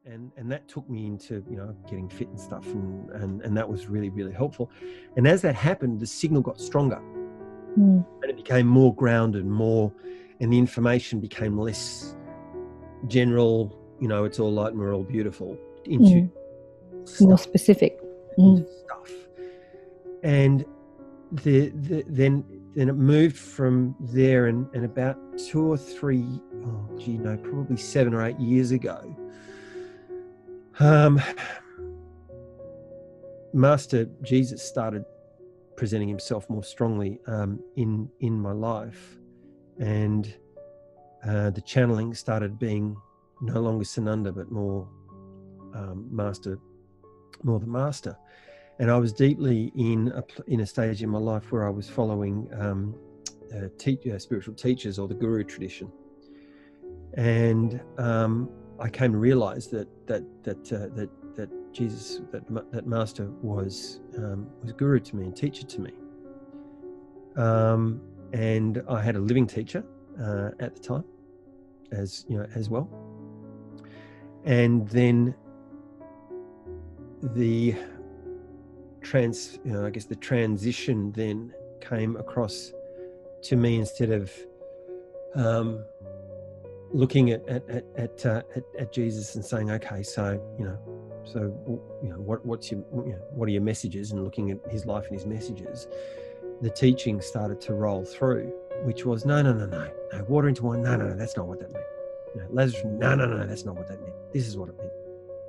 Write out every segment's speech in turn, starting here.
And that took me into, getting fit and stuff, and that was really, really helpful. And as that happened, the signal got stronger, and it became more grounded, and the information became less general, it's all light and we're all beautiful, into more specific stuff. And then it moved from there, and about 2 or 3, probably 7 or 8 years ago, Master Jesus started presenting himself more strongly in my life, and the channeling started being no longer Sananda, but more Master, more the Master. And I was deeply in a stage in my life where I was following spiritual teachers, or the Guru tradition, and I came to realize that Jesus, that Master was Guru to me and teacher to me. And I had a living teacher at the time, as well. And then the transition then came across to me, instead of looking at Jesus and saying, okay, what are your messages, and looking at his life and his messages, the teaching started to roll through, which was no, water into wine, no, that's not what that meant. Lazarus, no, that's not what that meant. This is what it meant,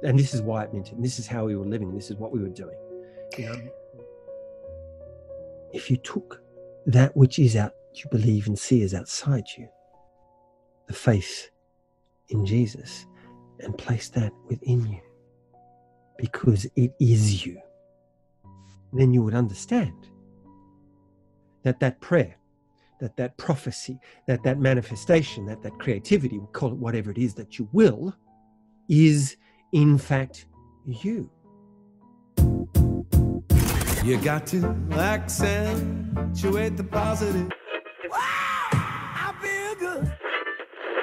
and this is why it meant it, and this is how we were living, and this is what we were doing. If you took that which is out, you believe and see is outside you, the faith in Jesus, and place that within you, because it is you, then you would understand that prayer, that prophecy, that manifestation, that creativity, we'll call it whatever it is that you will, is in fact you. You got to accentuate the positive. Wow, I feel good.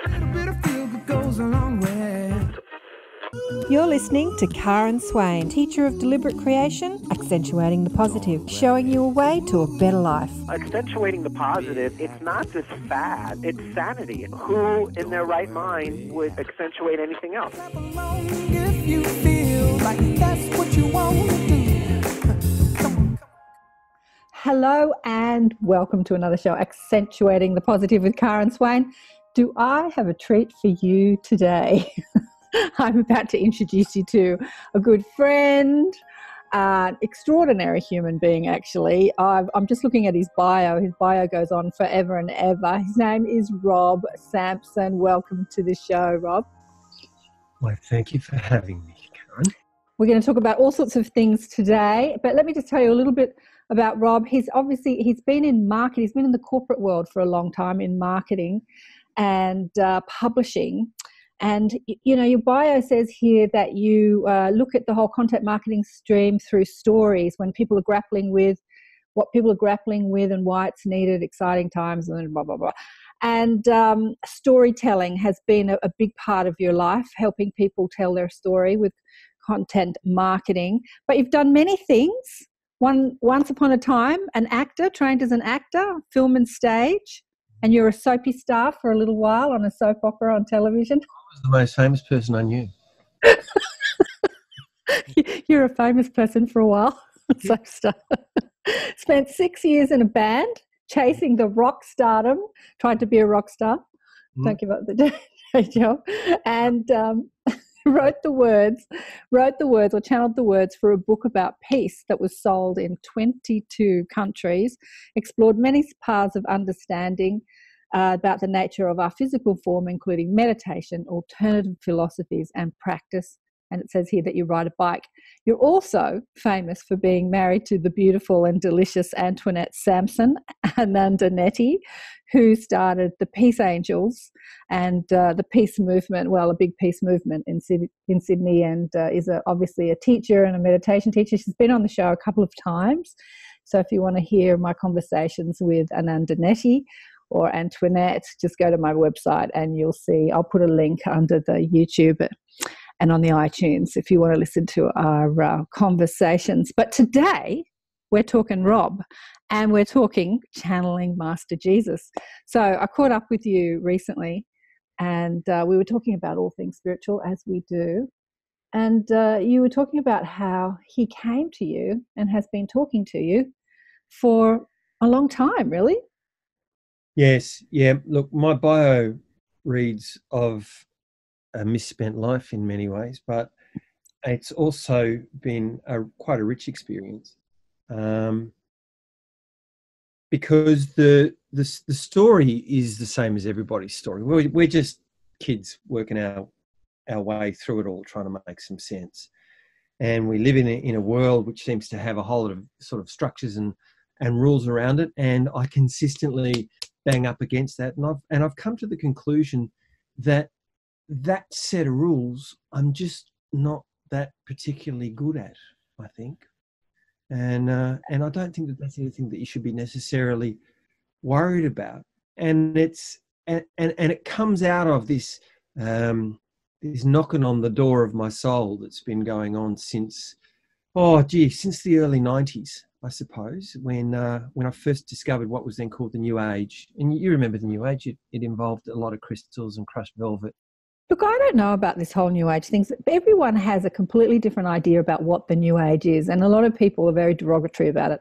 A little bit of feel good goes a long way. You're listening to Karen Swain, teacher of deliberate creation, accentuating the positive, showing you a way to a better life. Accentuating the positive, it's not just fad, it's sanity. Who in their right mind would accentuate anything else? Clap along if you feel like that's what you want to do. Hello and welcome to another show, Accentuating the Positive with Karen Swain. Do I have a treat for you today? I'm about to introduce you to a good friend, an extraordinary human being, actually. I'm just looking at his bio. His bio goes on forever and ever. His name is Rob Sampson. Welcome to the show, Rob. Well, thank you for having me, Karen. We're going to talk about all sorts of things today, but let me just tell you a little bit about Rob. He's been in marketing. He's been in the corporate world for a long time in marketing and publishing. And, your bio says here that you look at the whole content marketing stream through stories, when people are grappling with what people are grappling with and why it's needed, exciting times, and blah, blah, blah. And storytelling has been a big part of your life, helping people tell their story with content marketing. But you've done many things. Once upon a time, an actor, trained as an actor, film and stage, and you're a soapy star for a little while on a soap opera on television. I was the most famous person I knew. You're a famous person for a while. Soap star. Spent 6 years in a band, chasing the rock stardom, tried to be a rock star. Don't give up the day job. And wrote the words or channeled the words for a book about peace that was sold in 22 countries, explored many paths of understanding about the nature of our physical form, including meditation, alternative philosophies and practice. And it says here that you ride a bike. You're also famous for being married to the beautiful and delicious Antoinette Sampson, Anandanetti, who started the Peace Angels and the peace movement, a big peace movement in Sydney, and is obviously a teacher and a meditation teacher. She's been on the show a couple of times. So if you want to hear my conversations with Anandanetti or Antoinette, just go to my website and you'll see, I'll put a link under the YouTube. and on the iTunes if you want to listen to our conversations. But today we're talking Rob, and we're talking channeling Master Jesus. So I caught up with you recently, and we were talking about all things spiritual, as we do. And you were talking about how he came to you and has been talking to you for a long time, really. Yes, yeah. Look, my bio reads of a misspent life in many ways, but it's also been quite a rich experience, because the story is the same as everybody's story. We're just kids working our way through it all, trying to make some sense. And we live in a world which seems to have a whole lot of sort of structures and rules around it. And I consistently bang up against that. And I've come to the conclusion that set of rules I'm just not that particularly good at, I think. And I don't think that that's anything that you should be necessarily worried about. And it comes out of this this knocking on the door of my soul that's been going on since the early 90s, I suppose, when I first discovered what was then called the New Age. And you remember the New Age, it involved a lot of crystals and crushed velvet. Look, I don't know about this whole New Age thing. Everyone has a completely different idea about what the New Age is, and a lot of people are very derogatory about it.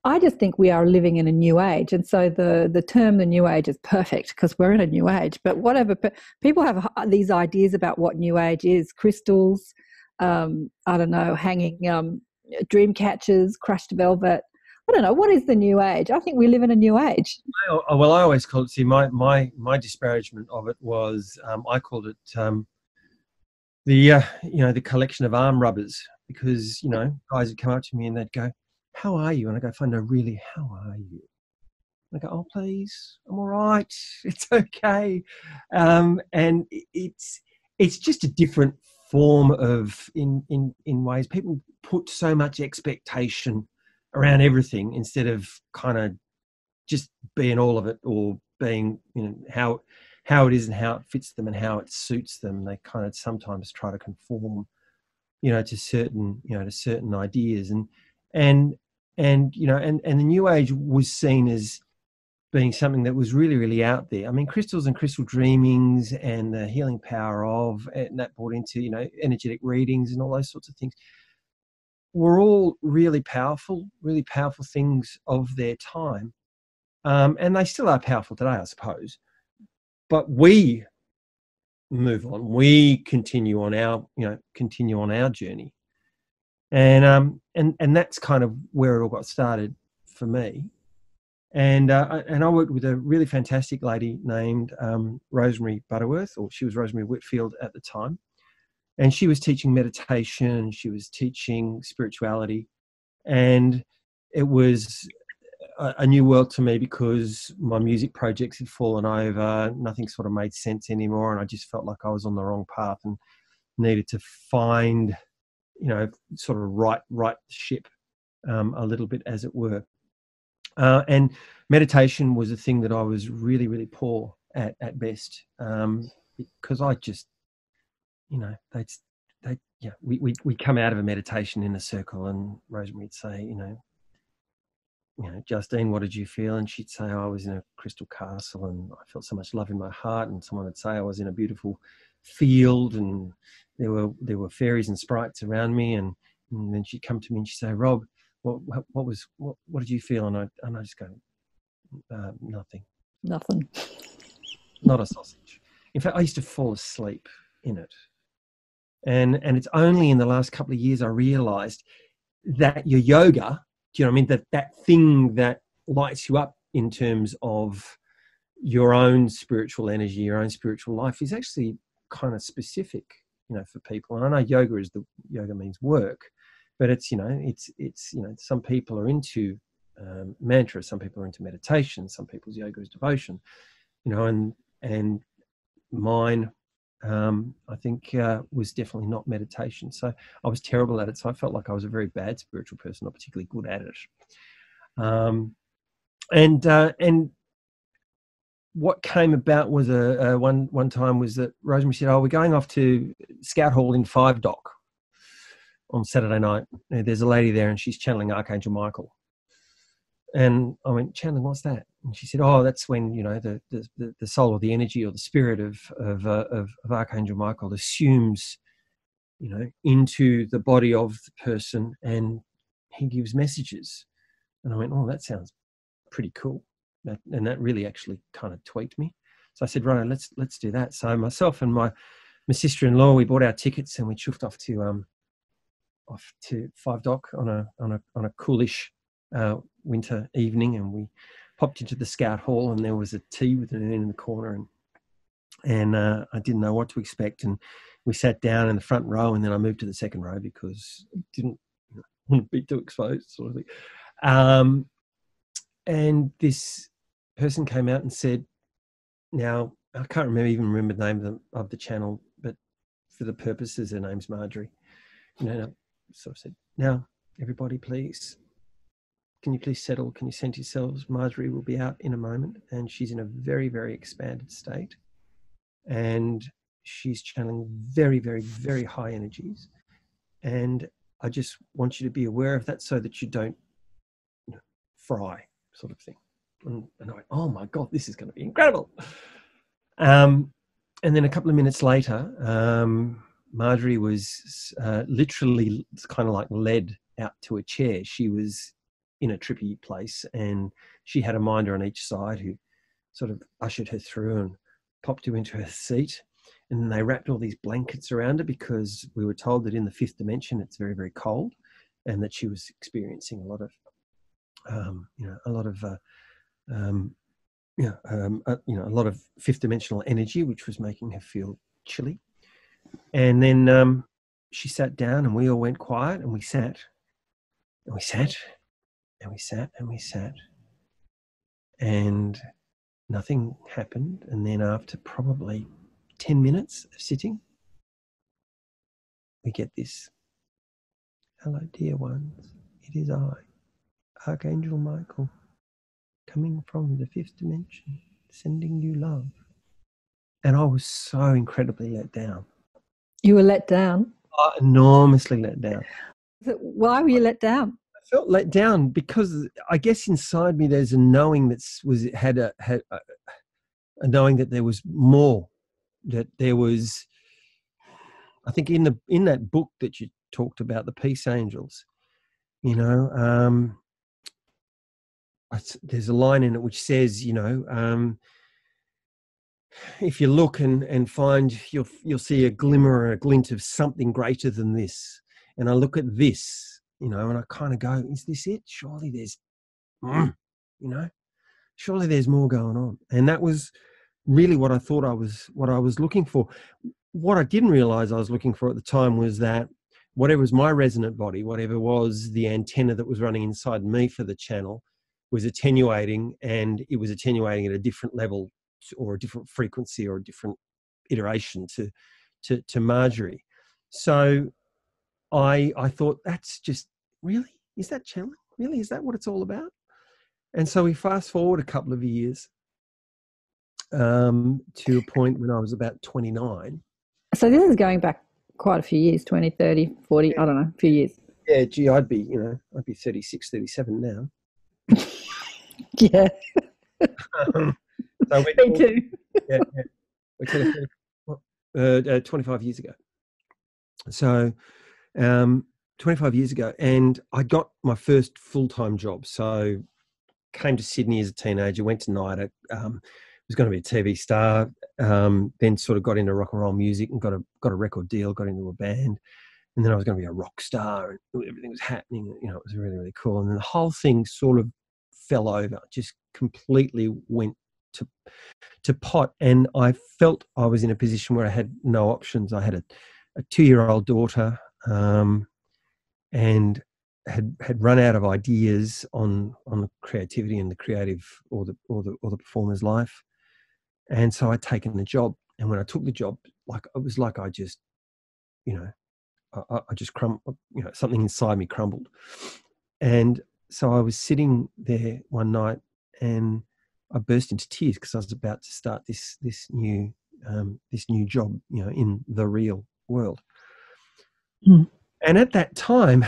I just think we are living in a new age, and so the term the New Age is perfect because we're in a new age. But whatever, people have these ideas about what New Age is: crystals, I don't know, hanging dream catchers, crushed velvet. I don't know, what is the New Age? I think we live in a new age. Well, I always called it. See, my disparagement of it was I called it the collection of arm rubbers, because guys would come up to me and they'd go, "How are you?" And I go, "Fine, no, really, how are you?" And I go, "Oh, please, I'm all right. It's okay." And it's just a different form of in ways people put so much expectation around everything instead of kind of just being all of it, or being how it is and how it fits them and how it suits them. They kind of sometimes try to conform to certain ideas, and the New Age was seen as being something that was really, really out there. I mean, crystals and crystal dreamings and the healing power of, and that brought into energetic readings and all those sorts of things, were all really powerful things of their time. And they still are powerful today, I suppose. But we move on. We continue on our journey. And that's kind of where it all got started for me. And I worked with a really fantastic lady named Rosemary Butterworth, or she was Rosemary Whitfield at the time. And she was teaching meditation, she was teaching spirituality, and it was a new world to me because my music projects had fallen over, nothing sort of made sense anymore, and I just felt like I was on the wrong path and needed to find, sort of right the ship a little bit, as it were. And meditation was a thing that I was really, really poor at best, because I just, we come out of a meditation in a circle, and Rosemary would say, Justine, what did you feel? And she'd say, I was in a crystal castle and I felt so much love in my heart. And someone would say I was in a beautiful field and there were fairies and sprites around me. And then she'd come to me and she'd say, Rob, what did you feel? And I just go, nothing. Nothing. Not a sausage. In fact, I used to fall asleep in it. And it's only in the last couple of years I realized that your yoga, do you know what I mean? That thing that lights you up in terms of your own spiritual energy, your own spiritual life, is actually kind of specific, for people. And I know yoga means work, but it's some people are into mantra, some people are into meditation, some people's yoga is devotion, and mine, I think, was definitely not meditation. So I was terrible at it. So I felt like I was a very bad spiritual person, not particularly good at it. And what came about was one time was that Rosemary said, "Oh, we're going off to Scout Hall in 5 Dock on Saturday night. There's a lady there and she's channeling Archangel Michael." And I went, "Channeling, what's that?" And she said, "Oh, that's when, you know, the soul or the energy or the spirit of Archangel Michael assumes, you know, into the body of the person and he gives messages." And I went, "Oh, that sounds pretty cool." And that really actually kind of tweaked me. So I said, "Right, let's do that." So myself and my sister-in-law, we bought our tickets and we chuffed off to 5 Dock on a coolish winter evening, and we popped into the Scout Hall and there was a tea with an urn in the corner, and I didn't know what to expect, and we sat down in the front row, and then I moved to the second row because I didn't want to be too exposed, sort of thing. And this person came out and said, now I can't even remember the name of the channel, but for the purposes, her name's Marjorie. You know, sort of said, "Now, everybody, please, can you please settle? Can you center yourselves? Marjorie will be out in a moment, and she's in a very, very expanded state, and she's channeling very, very, very high energies. And I just want you to be aware of that so that you don't, you know, fry," sort of thing. And I went, "Oh my God, this is going to be incredible." And then a couple of minutes later, Marjorie was literally kind of like led out to a chair. She was in a trippy place and she had a minder on each side who sort of ushered her through and popped her into her seat. And then they wrapped all these blankets around her because we were told that in the 5th dimension it's very, very cold, and that she was experiencing a lot of a lot of 5th dimensional energy, which was making her feel chilly. And then she sat down and we all went quiet, and we sat and we sat and we sat and we sat, and nothing happened. And then after probably 10 minutes of sitting, we get this: "Hello, dear ones. It is I, Archangel Michael, coming from the 5th dimension, sending you love." And I was so incredibly let down. You were let down? Enormously let down. Why were you let down? I felt let down because I guess inside me there's a knowing had a knowing that there was more, that there was, I think in that book that you talked about, the Peace Angels, you know, there's a line in it which says, you know, if you look and find, you'll see a glimmer or a glint of something greater than this. And I look at this, you know, and I kind of go, is this it? Surely there's, you know, surely there's more going on. And that was really what I thought I was looking for. What I didn't realize I was looking for at the time was that whatever was my resonant body, whatever was the antenna that was running inside me for the channel, was attenuating, and it was attenuating at a different level or a different frequency or a different iteration to Marjorie. So I thought, that's just, really? Is that channeling? Really? Is that what it's all about? And so we fast forward a couple of years to a point when I was about 29. So this is going back quite a few years, 20, 30, 40, Yeah. I don't know, a few years. Yeah, gee, I'd be 36, 37 now. Yeah. So Me too. Yeah. We're 25 years ago. So 25 years ago, and I got my first full-time job. So came to Sydney as a teenager, went to NIDA, was going to be a TV star, then sort of got into rock and roll music and got a record deal, got into a band, and then I was going to be a rock star, and everything was happening. You know, it was really, really cool. And then the whole thing sort of fell over, just completely went to pot. And I felt I was in a position where I had no options. I had a 2-year-old daughter, and had run out of ideas on the creativity and the creative or the performer's life. And so I'd taken the job. And when I took the job, like, it was like I just, you know, I just crumbled, you know, something inside me crumbled. And so I was sitting there one night and I burst into tears because I was about to start this new job, in the real world. Mm. And at that time,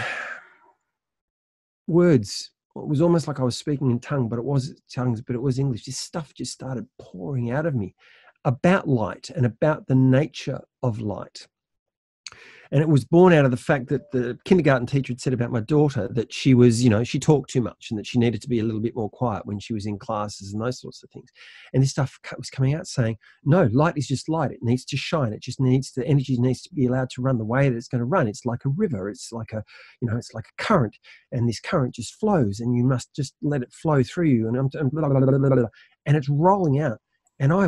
words, it was almost like I was speaking in tongues, but it was English. This stuff just started pouring out of me about light and about the nature of light. And it was born out of the fact that the kindergarten teacher had said about my daughter that she was, she talked too much and that she needed to be a little bit more quiet when she was in classes and those sorts of things. And this stuff was coming out saying, no, light is just light. It needs to shine. It just needs, the energy needs to be allowed to run the way that it's going to run. It's like a river. It's like it's like a current, and this current just flows and you must just let it flow through you. And blah, blah, blah, blah, blah, and it's rolling out. And I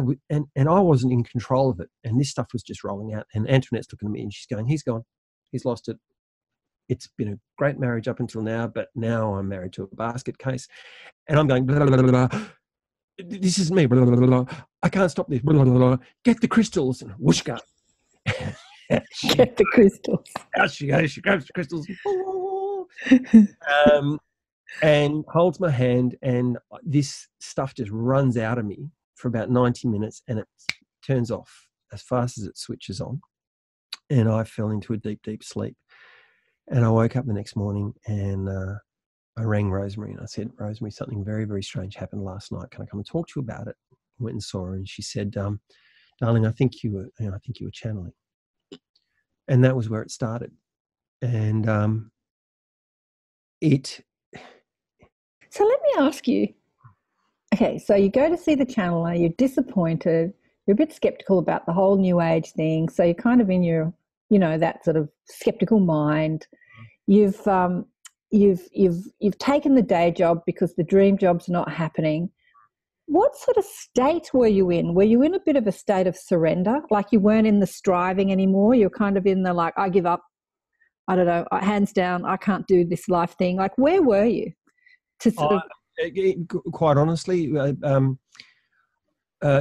wasn't in control of it. And this stuff was just rolling out. And Antoinette's looking at me and she's going, he's gone. He's lost it. It's been a great marriage up until now, but now I'm married to a basket case. And I'm going, blah, blah, blah, blah. This is me. Blah, blah, blah, blah. I can't stop this. Blah, blah, blah, blah. Get the crystals. And whooshka. Get the crystals. Out she goes. She grabs the crystals. And holds my hand. And this stuff just runs out of me for about 90 minutes and it turns off as fast as it switches on. And I fell into a deep, deep sleep. And I woke up the next morning and I rang Rosemary and I said, Rosemary, something very, very strange happened last night. Can I come and talk to you about it? I went and saw her and she said, darling, I think you were channeling. And that was where it started. And So let me ask you, okay, so you go to see the channeler, you're disappointed, you're a bit skeptical about the whole new age thing. So you're kind of in your, that sort of skeptical mind. You've taken the day job because the dream job's not happening. What sort of state were you in? Were you in a bit of a state of surrender? Like you weren't in the striving anymore? You're kind of in the like, I give up, I don't know, hands down, I can't do this life thing. Like where were you? To sort of quite honestly,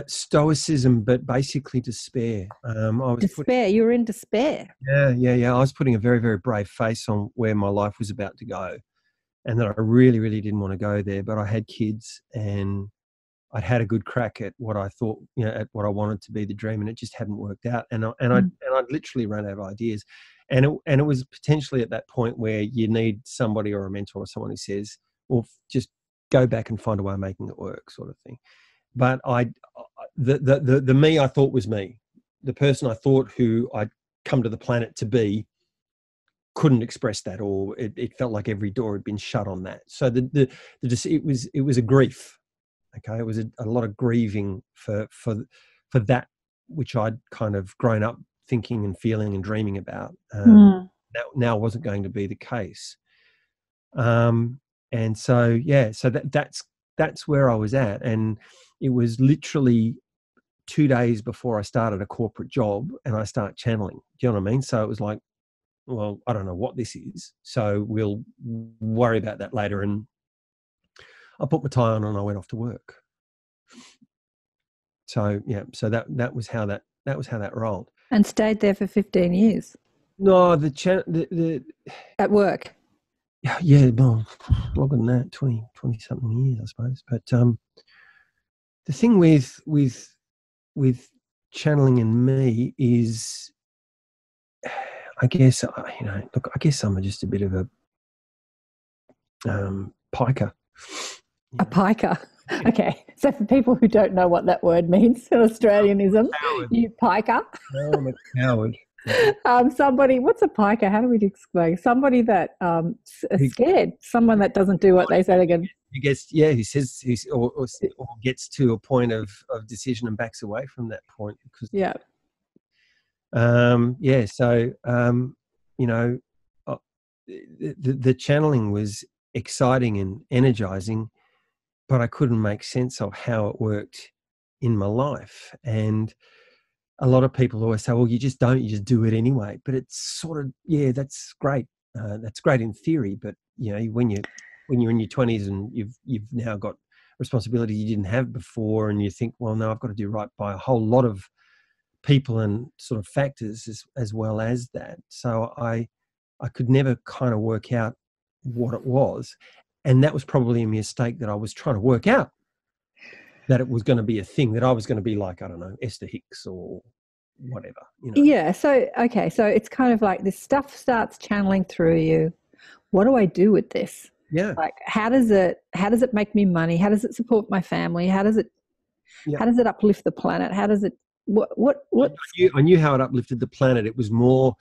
stoicism, but basically despair. You were in despair. Yeah. I was putting a very, very brave face on where my life was about to go, and that I really, really didn't want to go there. But I had kids, and I'd had a good crack at what I thought, at what I wanted to be the dream, and it just hadn't worked out. And I'd literally run out of ideas, and it was potentially at that point where you need somebody or a mentor or someone who says, "Well, just go back and find a way of making it work," sort of thing. But the me I thought was me, the person I thought who I'd come to the planet to be, couldn't express that, or it felt like every door had been shut on that. So it was a grief. Okay, it was a lot of grieving for that which I'd kind of grown up thinking and feeling and dreaming about. That now wasn't going to be the case. And so that's where I was at, and it was literally 2 days before I started a corporate job and I start channeling. Do you know what I mean? So it was like, well, I don't know what this is, so we'll worry about that later. And I put my tie on and I went off to work. So yeah, so that was how that rolled. And stayed there for 15 years. No, the at work. Yeah, well, longer than that, 20 something years, I suppose. But the thing with channeling and me is, I guess, look, I guess I'm just a bit of a piker. A piker. Okay. So for people who don't know what that word means, Australianism, you piker. No, I'm a coward. Somebody, what's a piker? How do we explain? Somebody that is scared. Someone that doesn't do what they say they're going to. He says or gets to a point of decision and backs away from that point. Because, So, the channeling was exciting and energizing, but I couldn't make sense of how it worked in my life. And a lot of people always say, well, you just do it anyway. But it's sort of, that's great. That's great in theory. But, when you're in your 20s and you've now got responsibility you didn't have before, and you think, well, no, I've got to do right by a whole lot of people and sort of factors as well as that. So I could never kind of work out what it was. And that was probably a mistake that I was trying to work out. that it was going to be a thing, that I was going to be like, I don't know, Esther Hicks or whatever, you know. Yeah. So, okay. So it's kind of like this stuff starts channeling through you. What do I do with this? Yeah. Like, how does it make me money? How does it support my family? How does it uplift the planet? How does it, what? I knew how it uplifted the planet. It was more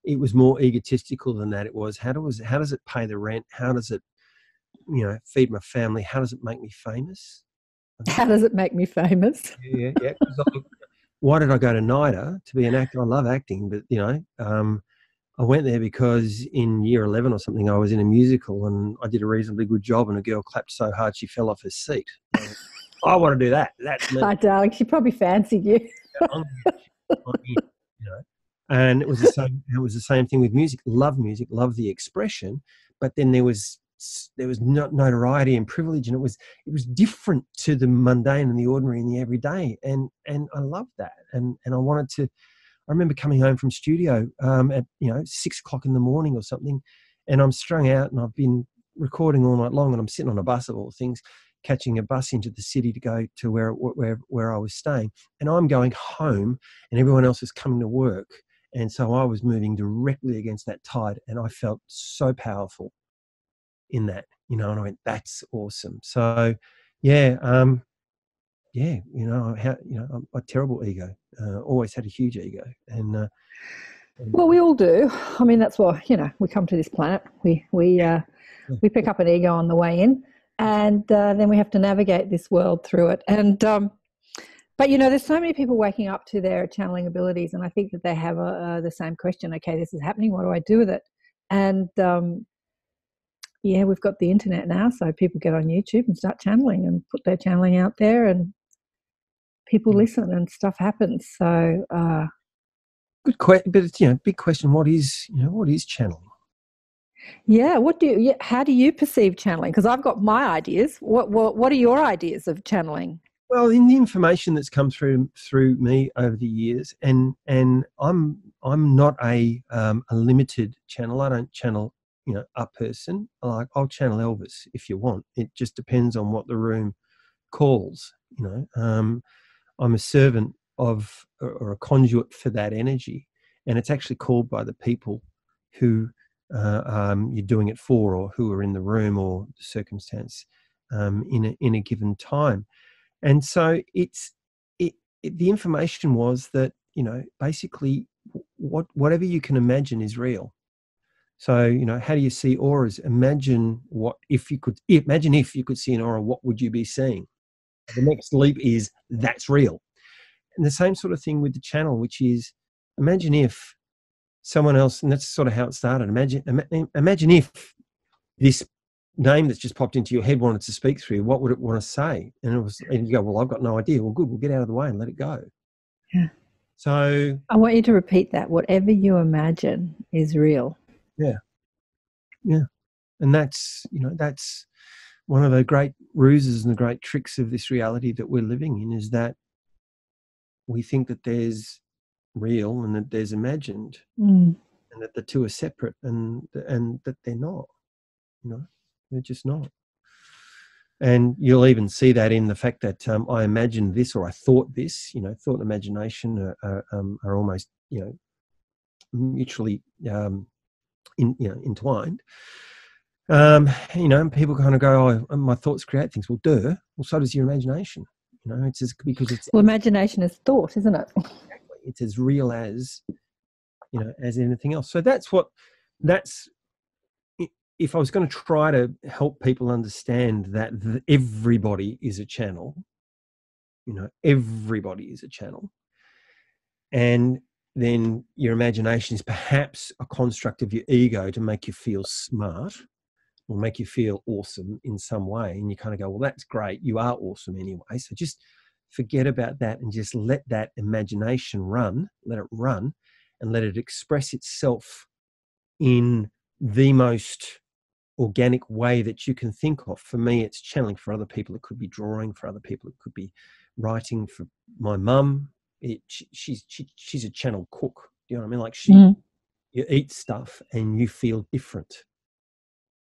egotistical than that. It was, how does it pay the rent? How does it, you know, feed my family? How does it make me famous? How does it make me famous? Yeah. Why did I go to NIDA to be an actor? I love acting, but, you know, I went there because in year 11 or something, I was in a musical and I did a reasonably good job, and a girl clapped so hard she fell off her seat. I want to do that. That's me. Oh, darling, she probably fancied you. You know, and it was the same. It was the same thing with music. Love music, love the expression, but then there was notoriety and privilege, and it was different to the mundane and the ordinary and the everyday, and I loved that, and I wanted to. I remember coming home from studio at 6 o'clock in the morning or something, and I'm strung out and I've been recording all night long, and I'm sitting on a bus of all things, catching a bus into the city to go to where I was staying, and I'm going home, and everyone else is coming to work, and so I was moving directly against that tide, and I felt so powerful in that, you know, and I went, that's awesome. So, yeah. I'm a terrible ego. Always had a huge ego, and well, we all do. I mean, that's why, you know, we come to this planet. We pick up an ego on the way in, and then we have to navigate this world through it. And but you know, there's so many people waking up to their channeling abilities, and I think that they have the same question. Okay, this is happening. What do I do with it? And yeah, we've got the internet now, so people get on YouTube and start channeling and put their channeling out there, and people listen and stuff happens. So good question, but it's, you know, big question. What is channeling? Yeah, how do you perceive channeling? Because I've got my ideas. What are your ideas of channeling? Well, in the information that's come through me over the years, and I'm not a limited channel. I don't channel, you know, a person. I'll channel Elvis if you want. It just depends on what the room calls. You know, I'm a servant of, or a conduit for that energy, and it's actually called by the people who you're doing it for, or who are in the room, or the circumstance in a given time. And so the information was that, you know, basically whatever you can imagine is real. So, you know, how do you see auras? Imagine if you could see an aura, what would you be seeing? The next leap is that's real. And the same sort of thing with the channel, which is, imagine if someone else, and that's sort of how it started. Imagine if this name that's just popped into your head wanted to speak through you, what would it want to say? And you go, well, I've got no idea. Well, good, we'll get out of the way and let it go. Yeah. So I want you to repeat that. Whatever you imagine is real. Yeah. Yeah. And that's one of the great ruses and the great tricks of this reality that we're living in, is that we think that there's real and that there's imagined, and that the two are separate, and that they're not. You know, they're just not. And you'll even see that in the fact that I imagined this, or I thought this. You know, thought and imagination are almost, you know, mutually entwined. You know, and people kind of go, oh, my thoughts create things. Well, duh. Well, so does your imagination. You know, imagination is thought, isn't it? Exactly. It's as real as, you know, as anything else. So if I was going to try to help people understand that everybody is a channel, you know, everybody is a channel, and then your imagination is perhaps a construct of your ego to make you feel smart or make you feel awesome in some way, and you kind of go, well, that's great, you are awesome anyway, so just forget about that and just let that imagination run, and let it express itself in the most organic way that you can think of. For me, it's channeling. For other people, it could be drawing. For other people, it could be writing. For my mum, she's a channel cook. Do you know what I mean? Like you eat stuff and you feel different.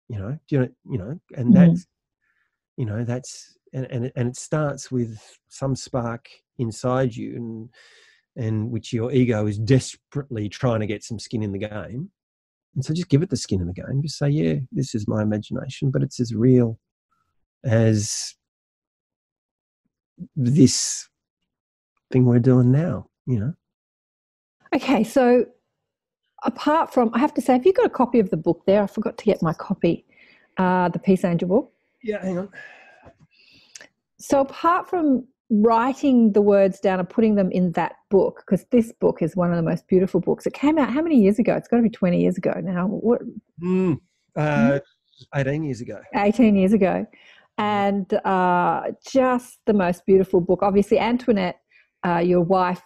You know, and that's, you know, that's and it starts with some spark inside you, and which your ego is desperately trying to get some skin in the game. And so just give it the skin in the game. Just say, yeah, this is my imagination, but it's as real as this thing we're doing now, you know. Okay, so apart from, I have to say, have you got a copy of the book there? I forgot to get my copy, the Peace Angel book. Yeah, hang on. So apart from writing the words down and putting them in that book, because this book is one of the most beautiful books. It came out how many years ago? It's got to be 20 years ago now. What? 18 years ago. 18 years ago. And just the most beautiful book. Obviously, Antoinette, your wife,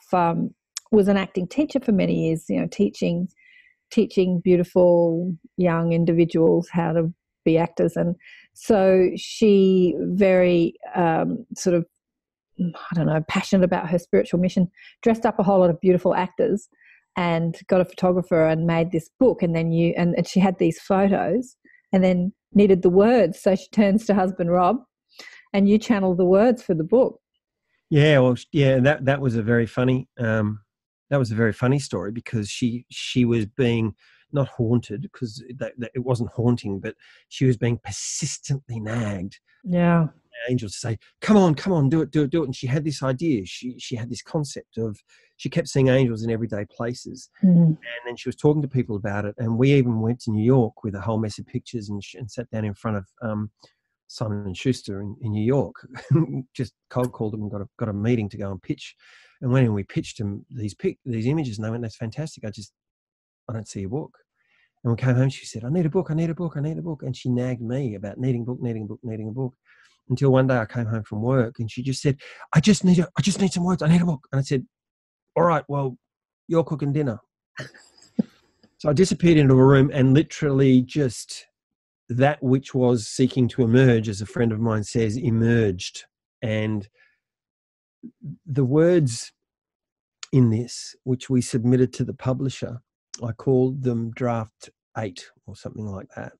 was an acting teacher for many years, you know, teaching beautiful young individuals how to be actors. And so she very sort of, I don't know, passionate about her spiritual mission, dressed up a whole lot of beautiful actors and got a photographer and made this book. And then and she had these photos and then needed the words. So she turns to husband Rob and you channel the words for the book. Yeah, well, yeah, that was a very funny story, because she was being not haunted, because it wasn't haunting, but she was being persistently nagged. Yeah. Angels to say, come on, do it. And she had this idea. She had this concept of, she kept seeing angels in everyday places. And then she was talking to people about it. And we even went to New York with a whole mess of pictures and sat down in front of Simon & Schuster in New York. Just cold called them and got a meeting to go and pitch. And when we pitched them these images, and they went, that's fantastic. I don't see a book. And we came home, she said, I need a book. And she nagged me about needing a book. Until one day I came home from work and she just said, I just need some words. I need a book. And I said, all right, well, you're cooking dinner. So I disappeared into a room, and literally just that which was seeking to emerge, as a friend of mine says, emerged. And the words in this, which we submitted to the publisher, I called them Draft 8 or something like that.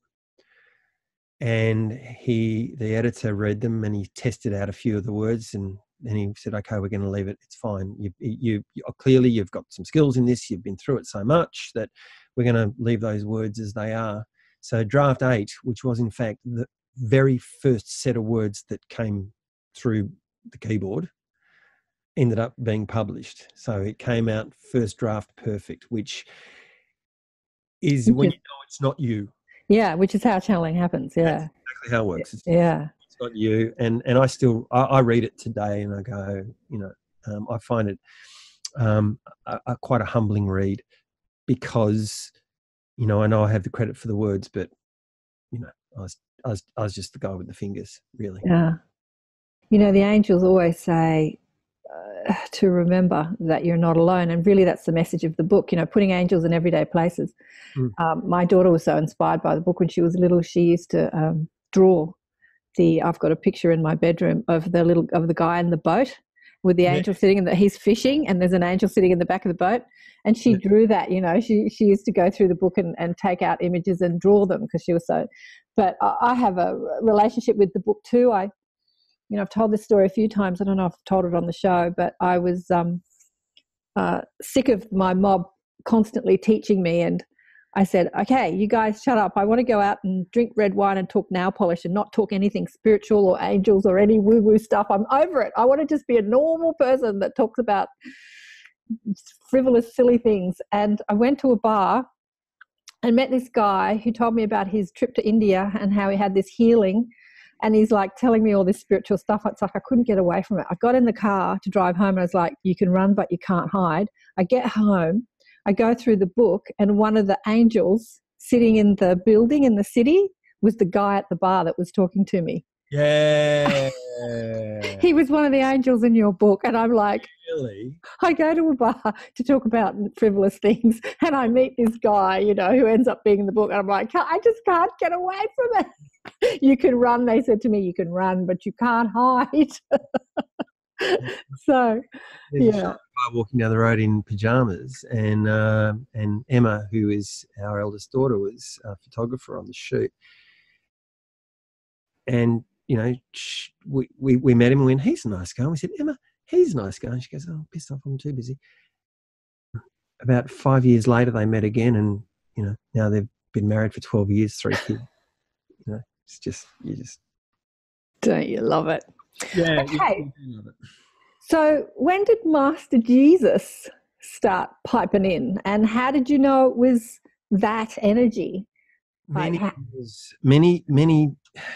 And the editor read them and he tested out a few of the words, and then he said, okay, we're going to leave it. It's fine. You clearly you've got some skills in this. You've been through it so much that we're going to leave those words as they are. So Draft 8, which was in fact the very first set of words that came through the keyboard, ended up being published. So it came out first draft perfect, which is when you know it's not you. Yeah, which is how channeling happens. Yeah, that's exactly how it works. It's not you. And I read it today and I go, you know, I find it quite a humbling read, because, you know I have the credit for the words, but, you know, I was just the guy with the fingers, really. Yeah. You know, the angels always say to remember that you're not alone, and really that's the message of the book, you know, putting angels in everyday places. My daughter was so inspired by the book. When she was little, she used to draw I've got a picture in my bedroom of the guy in the boat with the angel sitting in he's fishing and there's an angel sitting in the back of the boat, and she drew that. You know, she used to go through the book and take out images and draw them, because she was so. But I have a relationship with the book too. I've told this story a few times. I don't know if I've told it on the show, but I was sick of my mob constantly teaching me, and I said, okay, you guys shut up. I want to go out and drink red wine and talk nail polish and not talk anything spiritual or angels or any woo-woo stuff. I'm over it. I want to just be a normal person that talks about frivolous, silly things. And I went to a bar and met this guy who told me about his trip to India and how he had this healing. And he's like telling me all this spiritual stuff. It's like I couldn't get away from it. I got in the car to drive home and I was like, you can run, but you can't hide. I get home, I go through the book, and one of the angels sitting in the building in the city was the guy at the bar that was talking to me. Yeah. He was one of the angels in your book. And I'm like, really? I go to a bar to talk about frivolous things and I meet this guy, you know, who ends up being in the book. And I'm like, I just can't get away from it. You can run, they said to me, you can run, but you can't hide. So, there's a guy walking down the road in pajamas, and Emma, who is our eldest daughter, was a photographer on the shoot. And, we met him and went, he's a nice guy. And we said, Emma, he's a nice guy. And she goes, oh, pissed off, I'm too busy. About 5 years later, they met again, and now they've been married for 12 years, 3 kids. It's just don't you love it? Yeah. Okay. You love it. So when did Master Jesus start piping in, and how did you know it was that energy? Many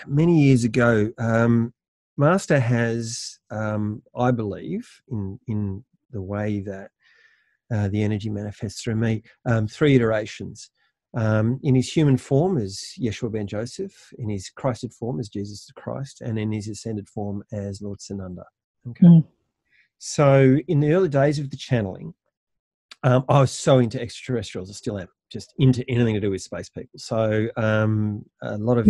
years ago, Master has, I believe, in the way that the energy manifests through me, 3 iterations. In his human form as Yeshua ben Joseph, in his Christed form as Jesus Christ, and in his ascended form as Lord Sananda. Okay. So in the early days of the channeling, I was so into extraterrestrials. I still am, just into anything to do with space people. So a lot of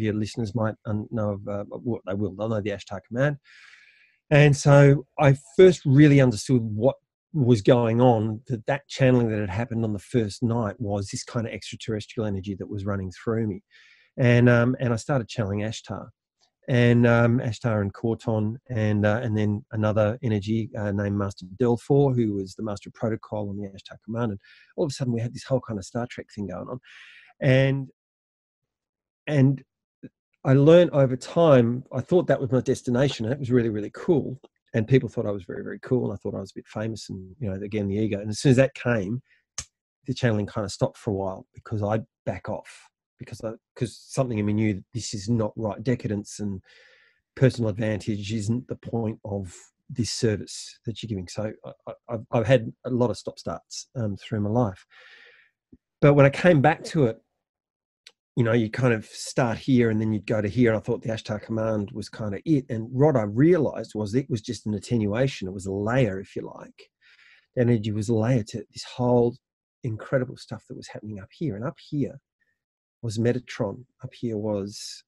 your listeners might know of what they will. They'll know the Ashtar Command. And so I first really understood what was going on, that channeling that had happened on the first night was this kind of extraterrestrial energy that was running through me. And I started channeling Ashtar. And Ashtar and Corton, and then another energy named Master Delphor, who was the Master of Protocol on the Ashtar Command. And all of a sudden, we had this whole kind of Star Trek thing going on. And I learned over time, I thought that was my destination, and it was really, really cool. And people thought I was very, very cool, and I thought I was a bit famous, and, again, the ego. And as soon as that came, the channeling kind of stopped for a while, because I'd back off. Because something in me knew that this is not right. Decadence and personal advantage isn't the point of this service that you're giving. So I've had a lot of stop-starts through my life. But when I came back to it, you kind of start here and then you'd go to here. And I thought the Ashtar Command was kind of it. And what I realized was it was just an attenuation. It was a layer, if you like. The energy was a layer to this whole incredible stuff that was happening up here. And up here was Metatron, up here was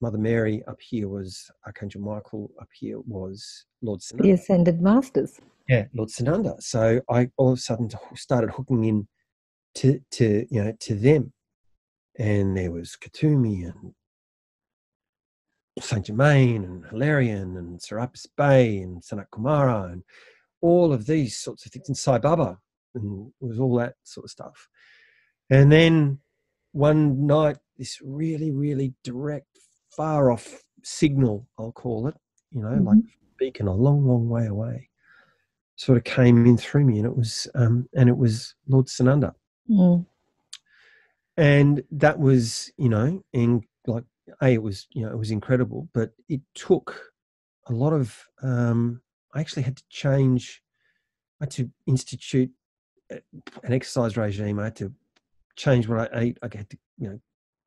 Mother Mary, up here was Archangel Michael, up here was Lord Sananda. The Ascended Masters. Yeah, Lord Sananda. So I all of a sudden started hooking in to them. And there was Katumi and Saint Germain and Hilarion and Serapis Bey and Sanat Kumara and all of these sorts of things, and Sai Baba, and it was all that sort of stuff. And then one night, this really, really direct, far off signal, I'll call it, like a beacon a long, long way away, sort of came in through me, and it was Lord Sananda. And that was, it was incredible, but it took a lot of, I actually had to institute an exercise regime. I had to change what I ate. I had to,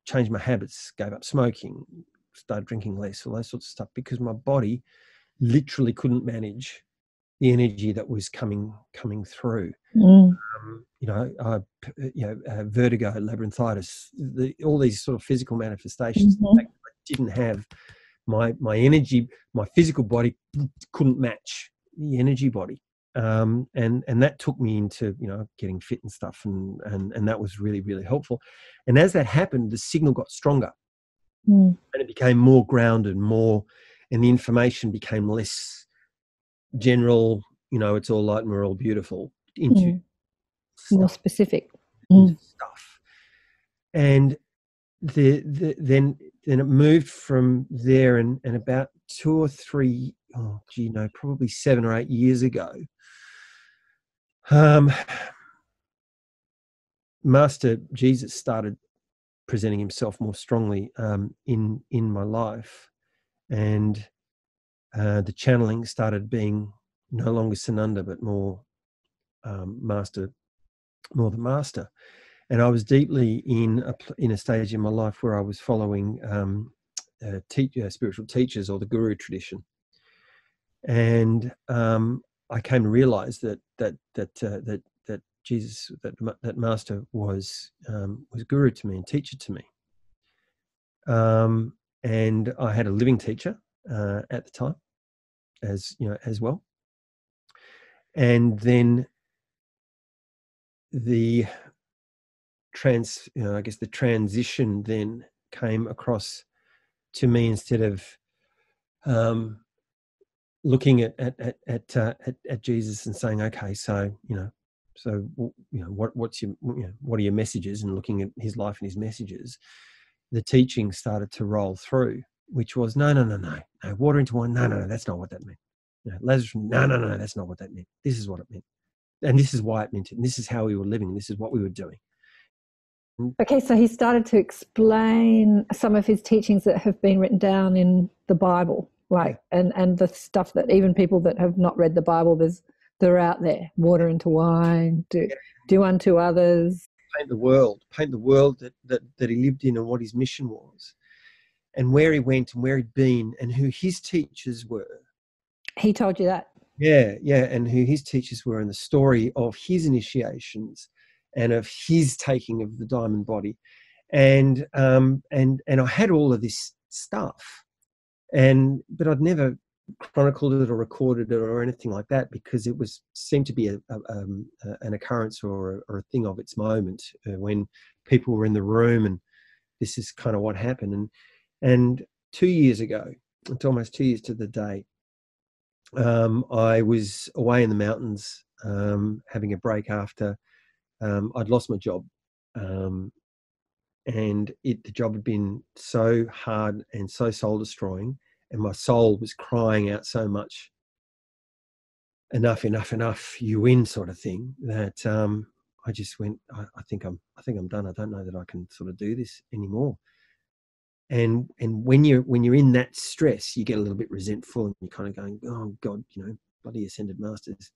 change my habits, gave up smoking, started drinking less, all those sorts of stuff, because my body literally couldn't manage the energy that was coming through. Vertigo, labyrinthitis, all these sort of physical manifestations. The fact that I didn't have my energy, my physical body couldn't match the energy body. And that took me into, getting fit and stuff. And that was really, really helpful. And as that happened, the signal got stronger and it became more grounded, and the information became less general, it's all light and we're all beautiful, into more specific stuff. And then it moved from there, and about 2 or 3, probably 7 or 8 years ago, Master Jesus started presenting himself more strongly in my life, and the channeling started being no longer Sananda, but more Master, more the Master. And I was deeply in a stage in my life where I was following spiritual teachers, or the Guru tradition, and I came to realize that Jesus, that Master was Guru to me and teacher to me. And I had a living teacher at the time, as well. And then the transition then came across to me, instead of looking at Jesus and saying, okay, so what are your messages, and looking at his life and his messages, the teaching started to roll through, which was no, water into wine, no, that's not what that meant. Lazarus, no, that's not what that meant. This is what it meant, and this is why it meant it, and this is how we were living, and this is what we were doing. Okay, so he started to explain some of his teachings that have been written down in the Bible, like, and the stuff that even people that have not read the Bible, they're out there. Water into wine, do unto others. Paint the world that he lived in, and what his mission was, and where he went and where he'd been, and who his teachers were. He told you that? Yeah, and who his teachers were, and the story of his initiations and of his taking of the diamond body. And I had all of this stuff, but I'd never chronicled it or recorded it or anything like that, because it seemed to be an occurrence or a thing of its moment, when people were in the room, and this is kind of what happened. And 2 years ago, it's almost 2 years to the day, I was away in the mountains, having a break after I'd lost my job, and the job had been so hard and so soul destroying, and my soul was crying out so much, enough, you win, sort of thing, that I just went, I think I'm done. I don't know that I can sort of do this anymore. And when you're in that stress, you get a little bit resentful, and you're kind of going, oh God, bloody ascended masters,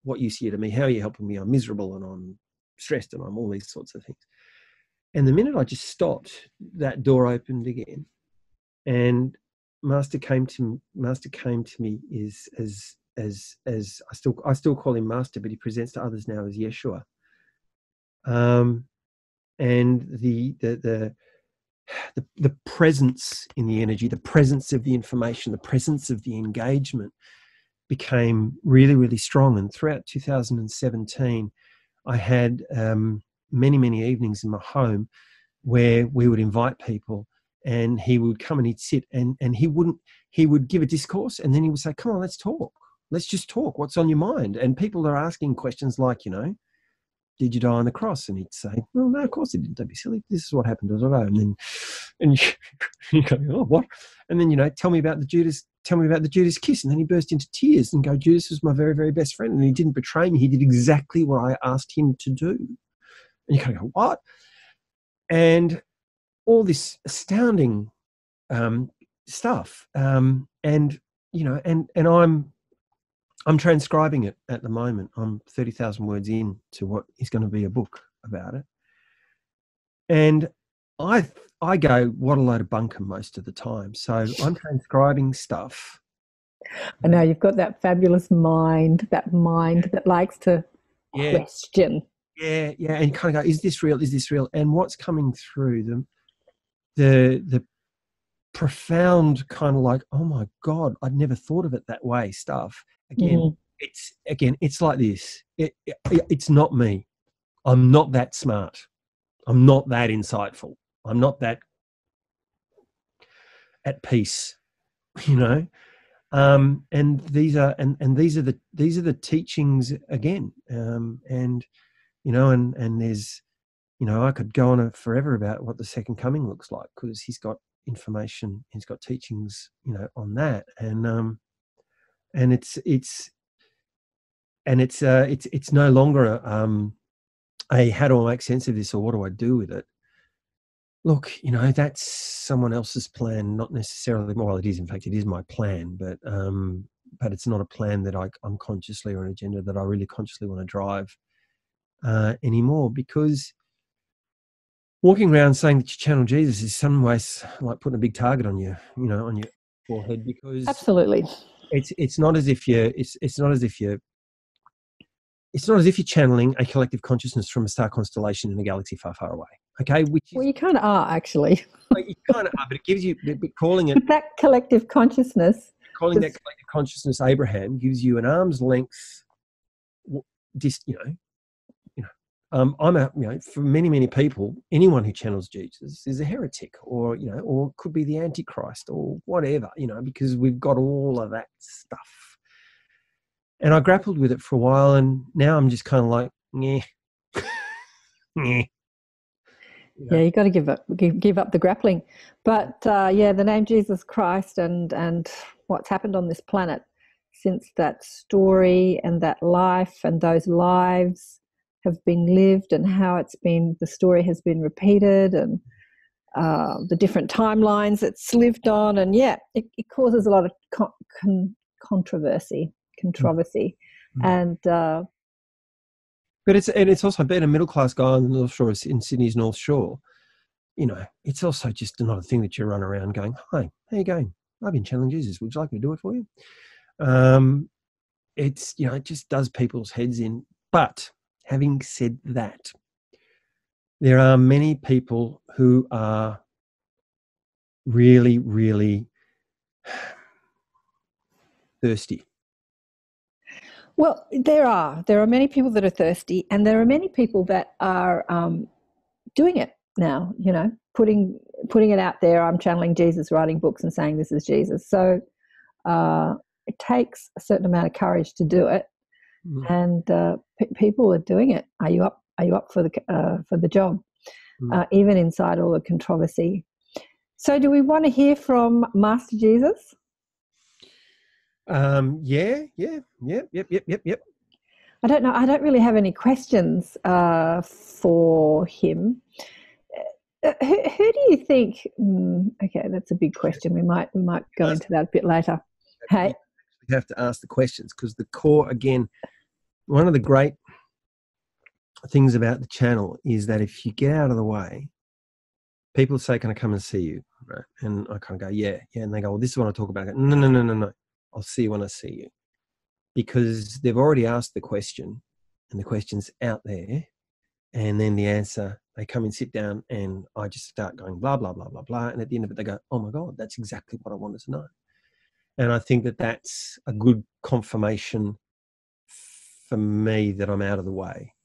what use are you to me? How are you helping me? I'm miserable, and I'm stressed, and I'm all these sorts of things. And the minute I just stopped, that door opened again, and Master came to me as I still call him Master, but he presents to others now as Yeshua. And the presence in the energy, the presence of the information, the presence of the engagement became really, really strong. And throughout 2017, I had many evenings in my home where we would invite people, and he would come and he'd sit, and he would give a discourse, and then he would say, come on, let's talk. Let's just talk. What's on your mind? And people are asking questions like, did you die on the cross? And he'd say, well, no, of course he didn't. Don't be silly. This is what happened. And you go, oh, what? And then, tell me about the Judas kiss. And then he burst into tears and go, Judas was my very, very best friend, and he didn't betray me. He did exactly what I asked him to do. And you kind of go, what? And all this astounding stuff. And I'm transcribing it at the moment. I'm 30,000 words in to what is going to be a book about it. And I go, what a load of bunkum most of the time. So I'm transcribing stuff. I know you've got that fabulous mind that likes to question. Yeah. And kind of go, is this real? Is this real? And what's coming through the profound kind of like, oh my God, I'd never thought of it that way stuff. Again, it's like this. It's not me. I'm not that smart. I'm not that insightful. I'm not that at peace, And these are the teachings again. And there's, I could go on forever about what the second coming looks like, because he's got information, he's got teachings, on that. And it's no longer a how do I make sense of this, or what do I do with it? Look, that's someone else's plan, not necessarily. Well, it is. In fact, it is my plan, but it's not a plan that I'm consciously, or an agenda that I really consciously want to drive anymore. Because walking around saying that you channel Jesus is some ways like putting a big target on you, on your forehead. Because absolutely, it's not as if you're channeling a collective consciousness from a star constellation in a galaxy far, far away. Okay, well, you kind of are actually. You kind of are, but it gives you. But calling it that collective consciousness. Calling that collective consciousness Abraham gives you an arm's length, for many people, anyone who channels Jesus is a heretic, or or could be the Antichrist, or whatever, because we've got all of that stuff. And I grappled with it for a while, and now I'm just kind of like, yeah. Yeah, you got to give up the grappling. But the name Jesus Christ and what's happened on this planet since that story and that life and those lives have been lived, and how the story has been repeated, and the different timelines it's lived on, and it causes a lot of controversy, and. But it's also being a middle class guy on the North Shore, in Sydney's North Shore. It's also just not a thing that you run around going, "Hi, how you going? I've been channeling Jesus. Would you like me to do it for you?" It's it just does people's heads in. But having said that, there are many people who are really, really thirsty. Well, there are many people that are thirsty, and there are many people that are doing it now. Putting it out there. I'm channeling Jesus, writing books, and saying this is Jesus. So it takes a certain amount of courage to do it, and people are doing it. Are you up? Are you up for the job? Even inside all the controversy. So, do we want to hear from Master Jesus? Yep. I don't know. I don't really have any questions for him. Who do you think? Okay, that's a big question. We might go into that a bit later. Hey, we have to ask the questions, because the core, again, one of the great things about the channel is that if you get out of the way, people say, "Can I come and see you?" Right? And I kind of go, "Yeah," and they go, "Well, this is what I talk about." I go, No. I'll see you when I see you, because they've already asked the question, and the question's out there, and then the answer, they come and sit down, and I just start going blah blah blah blah blah, and at the end of it, they go, "Oh my God, that's exactly what I wanted to know." And I think that that's a good confirmation for me that I'm out of the way,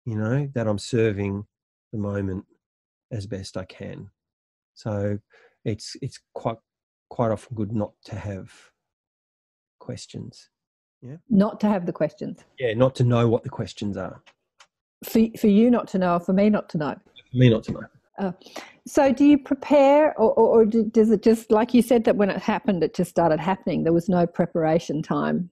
that I'm serving the moment as best I can. So it's quite often good not to have questions. Yeah. Not to have the questions. Yeah, not to know what the questions are. For you not to know, or for me not to know? For me not to know. So do you prepare, or does it just, like you said, that when it happened, it just started happening? There was no preparation time?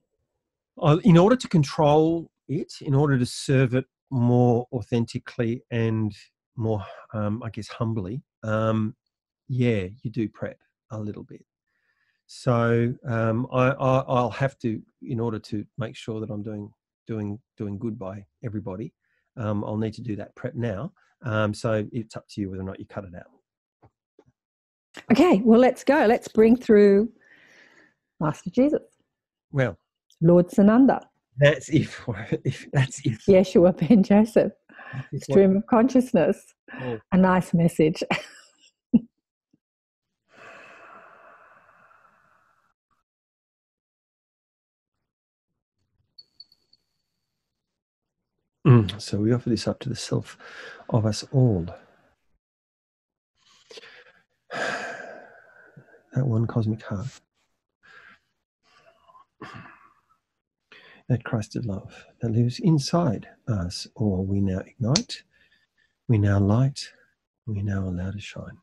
In order to control it, in order to serve it more authentically and more, I guess, humbly, you do prep a little bit. So I'll have to, in order to make sure that I'm doing good by everybody, I'll need to do that prep now. So it's up to you whether or not you cut it out. Okay, well, let's go. Let's bring through Master Jesus. Well, Lord Sananda. That's if that's if. Yeshua Ben Joseph. Stream of consciousness. Oh. A nice message. So we offer this up to the self of us all. That one cosmic heart. That Christed love that lives inside us all, we now ignite, we now light, we now allow to shine.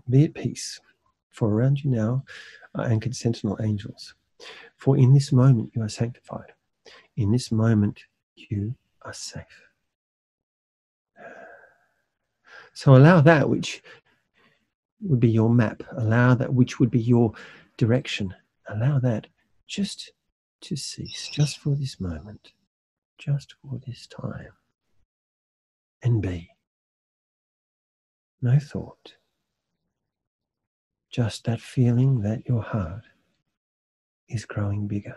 Be at peace, for around you now are anchored sentinel angels. For in this moment you are sanctified. In this moment you are safe. So allow that which would be your map, allow that which would be your direction, allow that just to cease, just for this moment, just for this time, and be. No thought, just that feeling that your heart is growing bigger.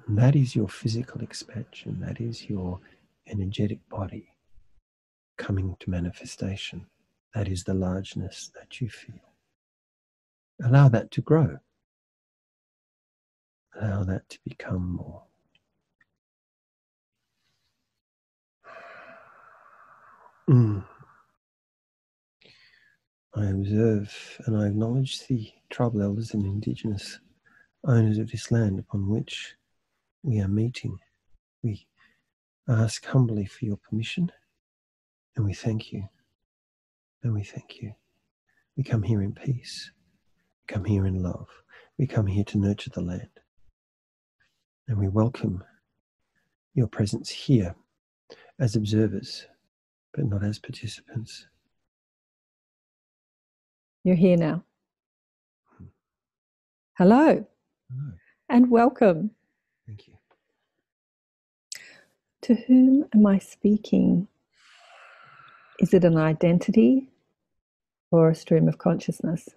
And that is your physical expansion, that is your energetic body coming to manifestation. That is the largeness that you feel. Allow that to grow. Allow that to become more. I observe and I acknowledge the tribal elders and indigenous owners of this land upon which we are meeting. We ask humbly for your permission, and we thank you. And we thank you. We come here in peace. We come here in love. We come here to nurture the land. And we welcome your presence here as observers, but not as participants. You're here now. Hello. Hello. And welcome. Thank you. To whom am I speaking? Is it an identity or a stream of consciousness?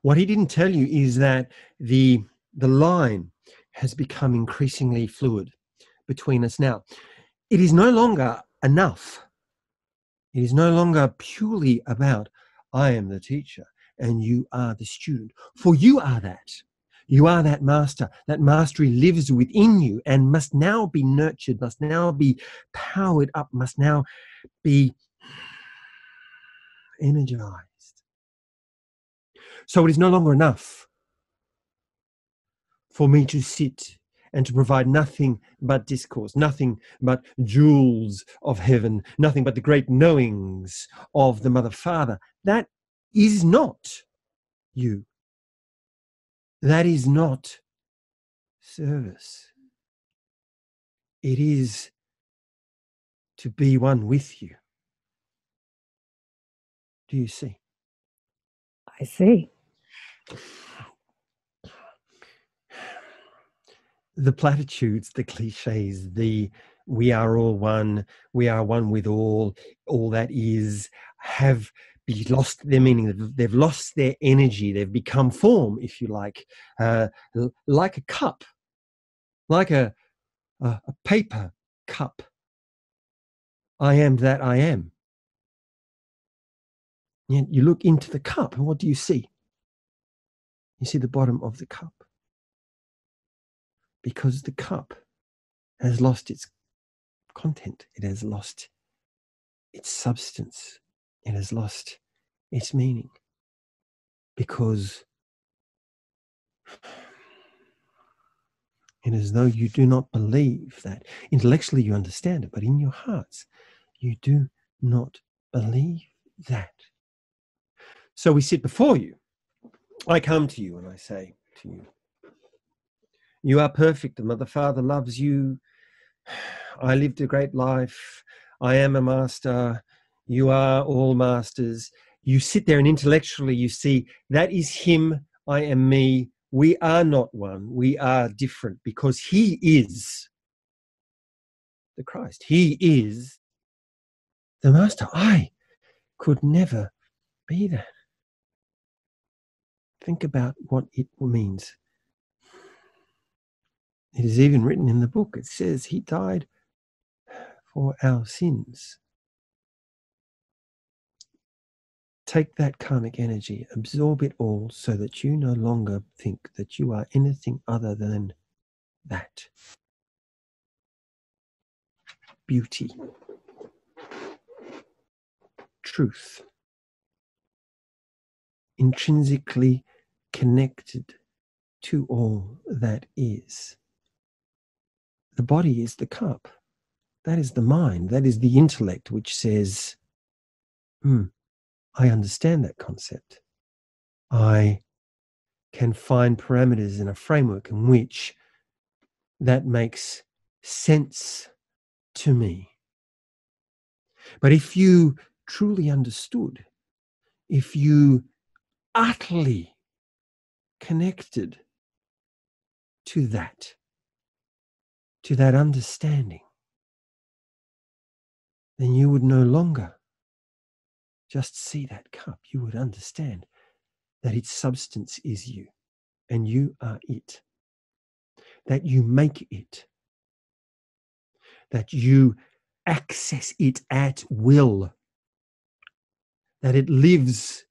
What he didn't tell you is that the line has become increasingly fluid between us now. It is no longer enough. It is no longer purely about, I am the teacher and you are the student. For you are that. You are that master. That mastery lives within you and must now be nurtured, must now be powered up, must now be energized. So it is no longer enough for me to sit and to provide nothing but discourse, nothing but jewels of heaven, nothing but the great knowings of the Mother Father. That is not you. That is not service. It is to be one with you. Do you see? I see. The platitudes, the cliches, the we are one with all that is, have lost their meaning. They've lost their energy. They've become form, if you like a cup, like a paper cup. I am that I am. You look into the cup, and what do you see? You see the bottom of the cup. Because the cup has lost its content. It has lost its substance. It has lost its meaning. Because it is as though you do not believe that. Intellectually you understand it, but in your hearts you do not believe that. So we sit before you. I come to you and I say to you, you are perfect. The Mother Father loves you. I lived a great life. I am a master. You are all masters. You sit there and intellectually you see that is him. I am me. We are not one. We are different because he is the Christ. He is the master. I could never be that. Think about what it means. It is even written in the book. It says he died for our sins. Take that karmic energy, absorb it all so that you no longer think that you are anything other than that. Beauty. Truth. Intrinsically connected to all that is. The body is the cup. That is the mind. That is the intellect which says, I understand that concept. I can find parameters in a framework in which that makes sense to me. But if you truly understood, if you utterly connected to that understanding, then you would no longer just see that cup. You would understand that its substance is you, and you are it. That you make it. That you access it at will. That it lives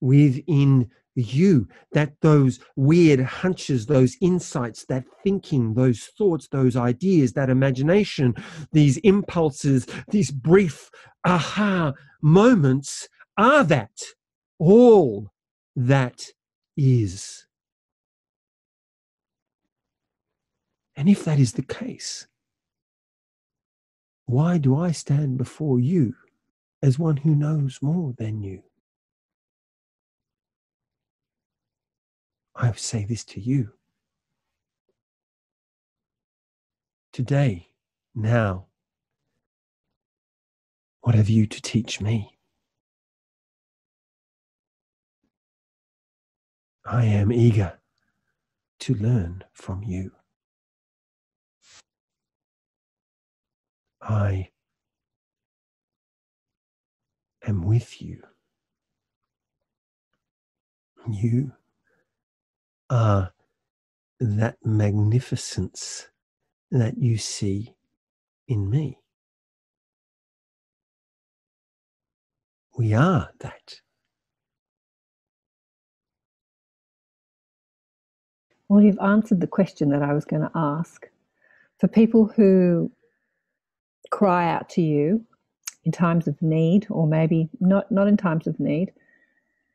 within you, that those weird hunches, those insights, that thinking, those thoughts, those ideas, that imagination, these impulses, these brief aha moments are that all that is. And if that is the case, why do I stand before you as one who knows more than you? I say this to you. Today, now, what have you to teach me? I am eager to learn from you. I am with you. You are that magnificence that you see in me. We are that. Well, you've answered the question that I was going to ask. For people who cry out to you in times of need, or maybe not in times of need,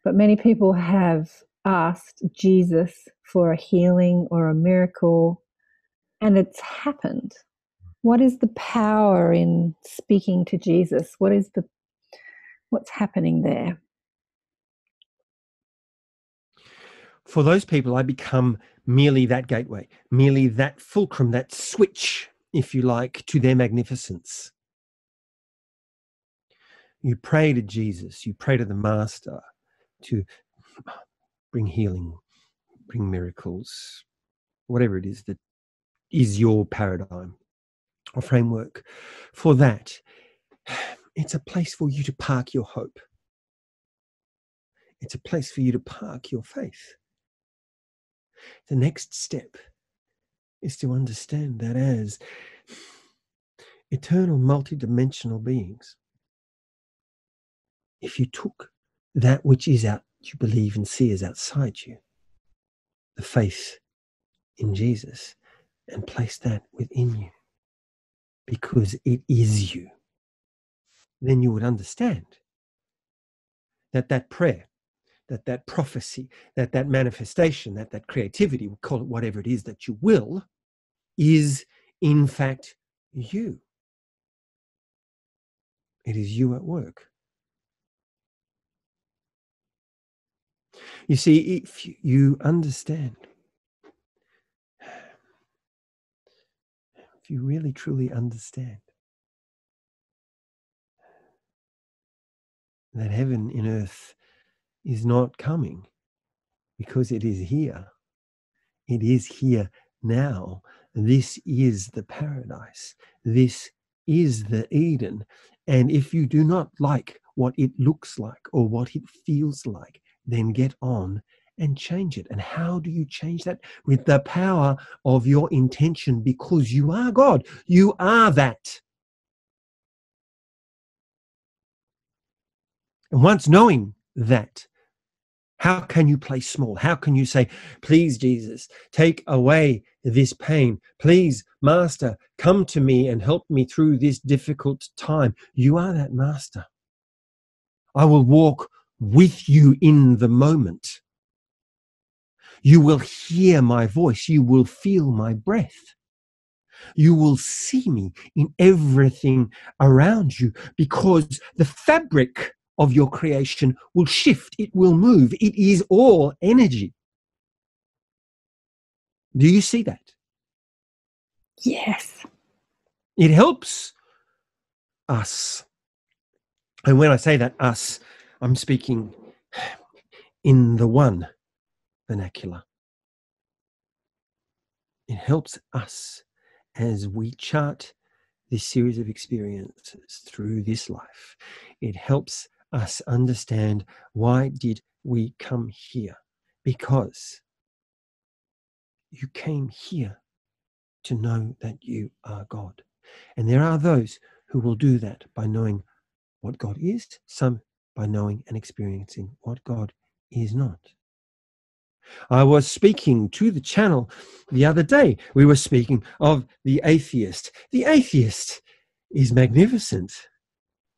but many people have asked Jesus for a healing or a miracle, and it's happened. What is the power in speaking to Jesus? What's happening there? For those people, I become merely that gateway, merely that fulcrum, that switch, if you like, to their magnificence. You pray to Jesus, you pray to the Master to bring healing, bring miracles, whatever it is that is your paradigm or framework. For that, it's a place for you to park your hope. It's a place for you to park your faith. The next step is to understand that as eternal multidimensional beings, if you took that which is out, you believe and see as outside you, the faith in Jesus, and place that within you, because it is you, then you would understand that that prayer, that prophecy, that manifestation, that creativity, we'll call it whatever it is that you will, is in fact you. It is you at work. You see, if you understand, if you really truly understand that heaven in earth is not coming because it is here. It is here now. This is the paradise. This is the Eden. And if you do not like what it looks like or what it feels like, then get on and change it. And how do you change that? With the power of your intention, because you are God. You are that. And once knowing that, how can you play small? How can you say, please, Jesus, take away this pain. Please, Master, come to me and help me through this difficult time. You are that Master. I will walk with you in the moment. You will hear my voice. You will feel my breath. You will see me in everything around you, because the fabric of your creation will shift. It will move. It is all energy. Do you see that? Yes. It helps us. And when I say that us, I'm speaking in the one vernacular. It helps us as we chart this series of experiences through this life. It helps us understand, why did we come here? Because you came here to know that you are God. And there are those who will do that by knowing what God is, some by knowing and experiencing what God is not. I was speaking to the channel the other day. We were speaking of the atheist. The atheist is magnificent.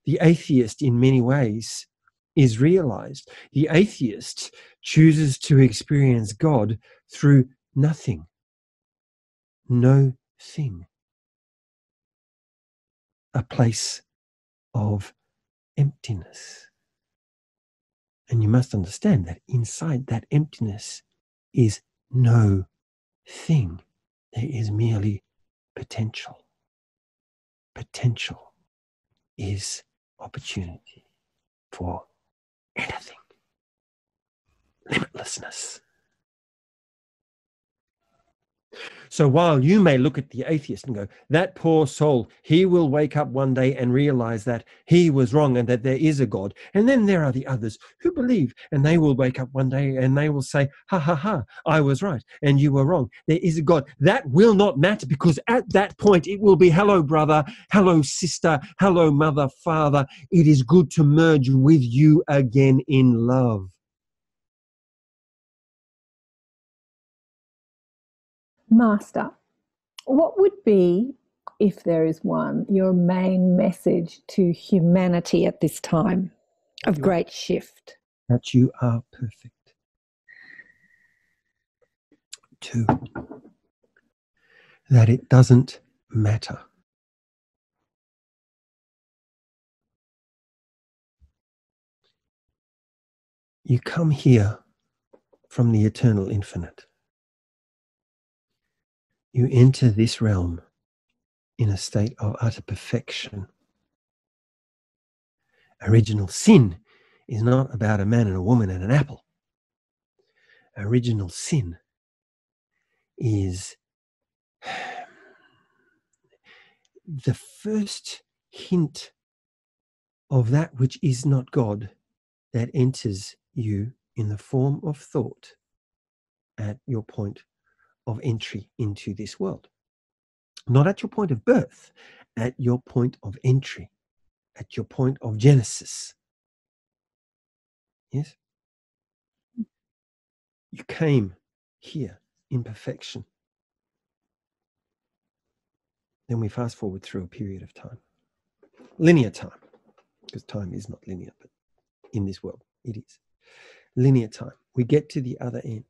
The atheist, in many ways, is realized. The atheist chooses to experience God through nothing, no thing, a place of emptiness. And you must understand that inside that emptiness is no thing. There is merely potential. Potential is opportunity for anything. Limitlessness. So while you may look at the atheist and go, that poor soul, he will wake up one day and realize that he was wrong and that there is a God. And then there are the others who believe, and they will wake up one day and they will say, ha, ha, ha, I was right and you were wrong. There is a God. That will not matter, because at that point it will be, hello, brother, hello, sister, hello, mother, father. It is good to merge with you again in love. Master, what would be, if there is one, your main message to humanity at this time of great shift? That you are perfect. 2, that it doesn't matter. You come here from the eternal infinite. You enter this realm in a state of utter perfection. Original sin is not about a man and a woman and an apple. Original sin is the first hint of that which is not God that enters you in the form of thought at your point of entry into this world. Not at your point of birth, at your point of entry, at your point of genesis. Yes? You came here in perfection. Then we fast forward through a period of time. Linear time, because time is not linear, but in this world it is. Linear time. We get to the other end.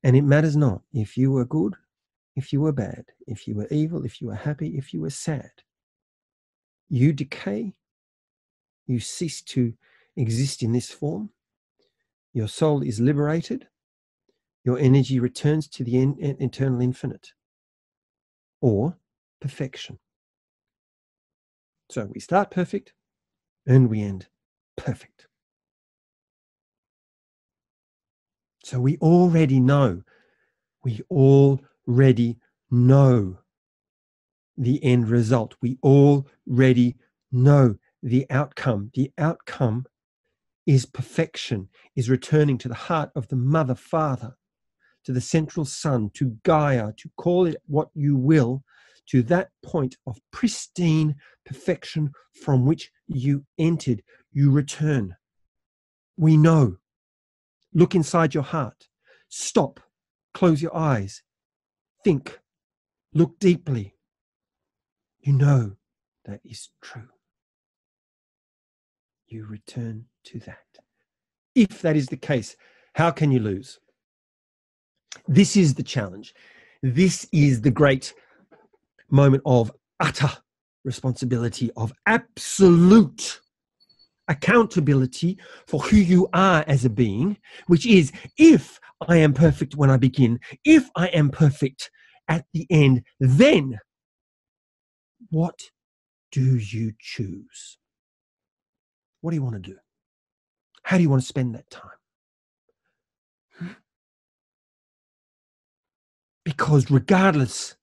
And it matters not if you were good, if you were bad, if you were evil, if you were happy, if you were sad. You decay, you cease to exist in this form, your soul is liberated, your energy returns to the eternal infinite, or perfection. So we start perfect and we end perfect. So we already know the end result. We already know the outcome. The outcome is perfection, is returning to the heart of the Mother, Father, to the central Sun, to Gaia, to call it what you will, to that point of pristine perfection from which you entered, you return. We know. Look inside your heart. Stop. Close your eyes. Think. Look deeply. You know that is true. You return to that. If that is the case, how can you lose? This is the challenge. This is the great moment of utter responsibility, of absolute accountability for who you are as a being, which is, if I am perfect when I begin, if I am perfect at the end, then what do you choose? What do you want to do? How do you want to spend that time? Because regardless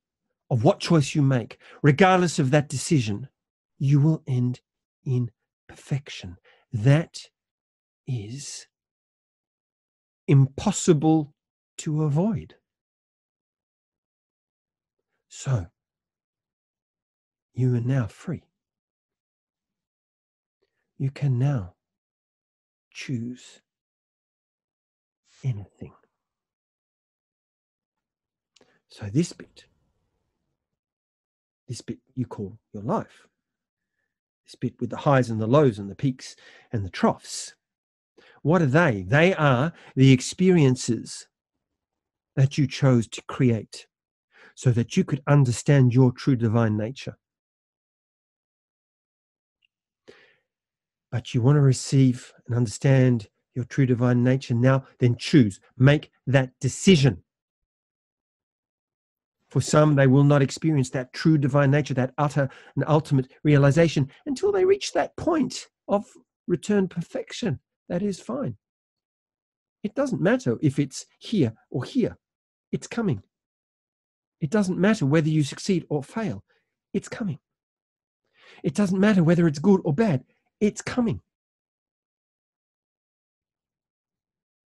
of what choice you make, regardless of that decision, you will end in perfection. That is impossible to avoid. So, you are now free. You can now choose anything. So this bit you call your life. This bit with the highs and the lows and the peaks and the troughs. What are they? They are the experiences that you chose to create so that you could understand your true divine nature. But you want to receive and understand your true divine nature now, then choose. Make that decision. For some, they will not experience that true divine nature, that utter and ultimate realization until they reach that point of return perfection. That is fine. It doesn't matter if it's here or here. It's coming. It doesn't matter whether you succeed or fail. It's coming. It doesn't matter whether it's good or bad. It's coming.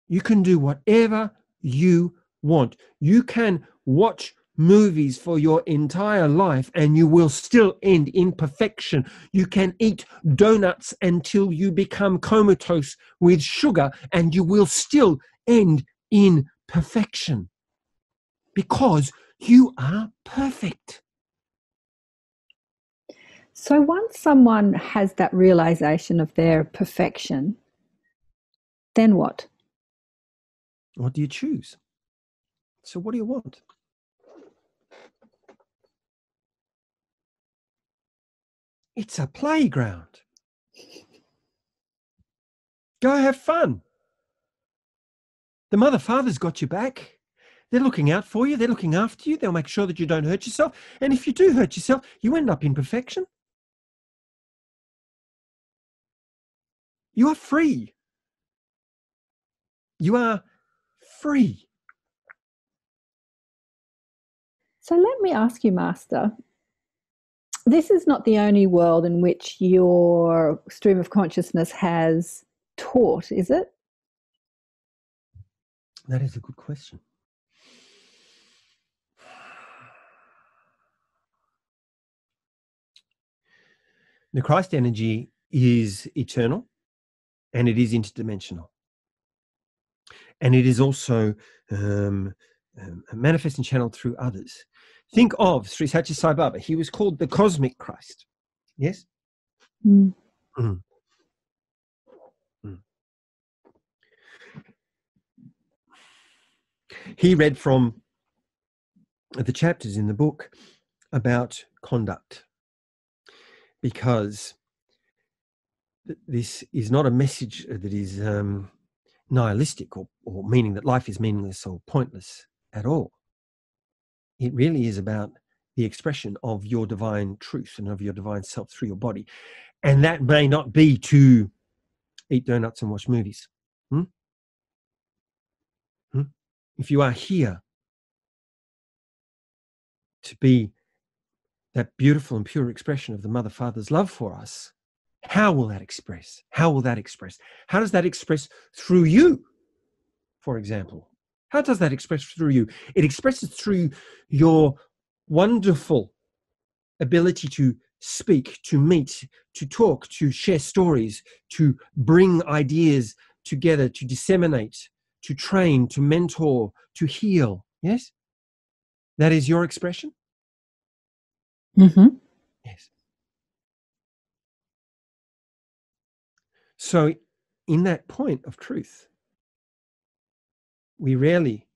You can do whatever you want. You can watch movies for your entire life and you will still end in perfection. You can eat donuts until you become comatose with sugar and you will still end in perfection because you are perfect. So once someone has that realization of their perfection, then what? What do you choose? So what do you want? It's a playground. Go have fun. The mother, father's got your back. They're looking out for you. They're looking after you. They'll make sure that you don't hurt yourself. And if you do hurt yourself, you end up in perfection. You are free. You are free. So let me ask you, Master, this is not the only world in which your stream of consciousness has taught, is it? That is a good question. The Christ energy is eternal and it is interdimensional. And it is also manifest and channeled through others. Think of Sri Satya Sai Baba. He was called the Cosmic Christ. Yes? Mm. Mm. Mm. He read from the chapters in the book about conduct because this is not a message that is nihilistic or meaning that life is meaningless or pointless at all. It really is about the expression of your divine truth and of your divine self through your body. And that may not be to eat donuts and watch movies. If you are here to be that beautiful and pure expression of the Mother Father's love for us, how will that express? How will that express? How does that express through you, for example? How does that express through you? It expresses through your wonderful ability to speak, to meet, to talk, to share stories, to bring ideas together, to disseminate, to train, to mentor, to heal. Yes? That is your expression? Mm-hmm. Yes. So in that point of truth, we rarely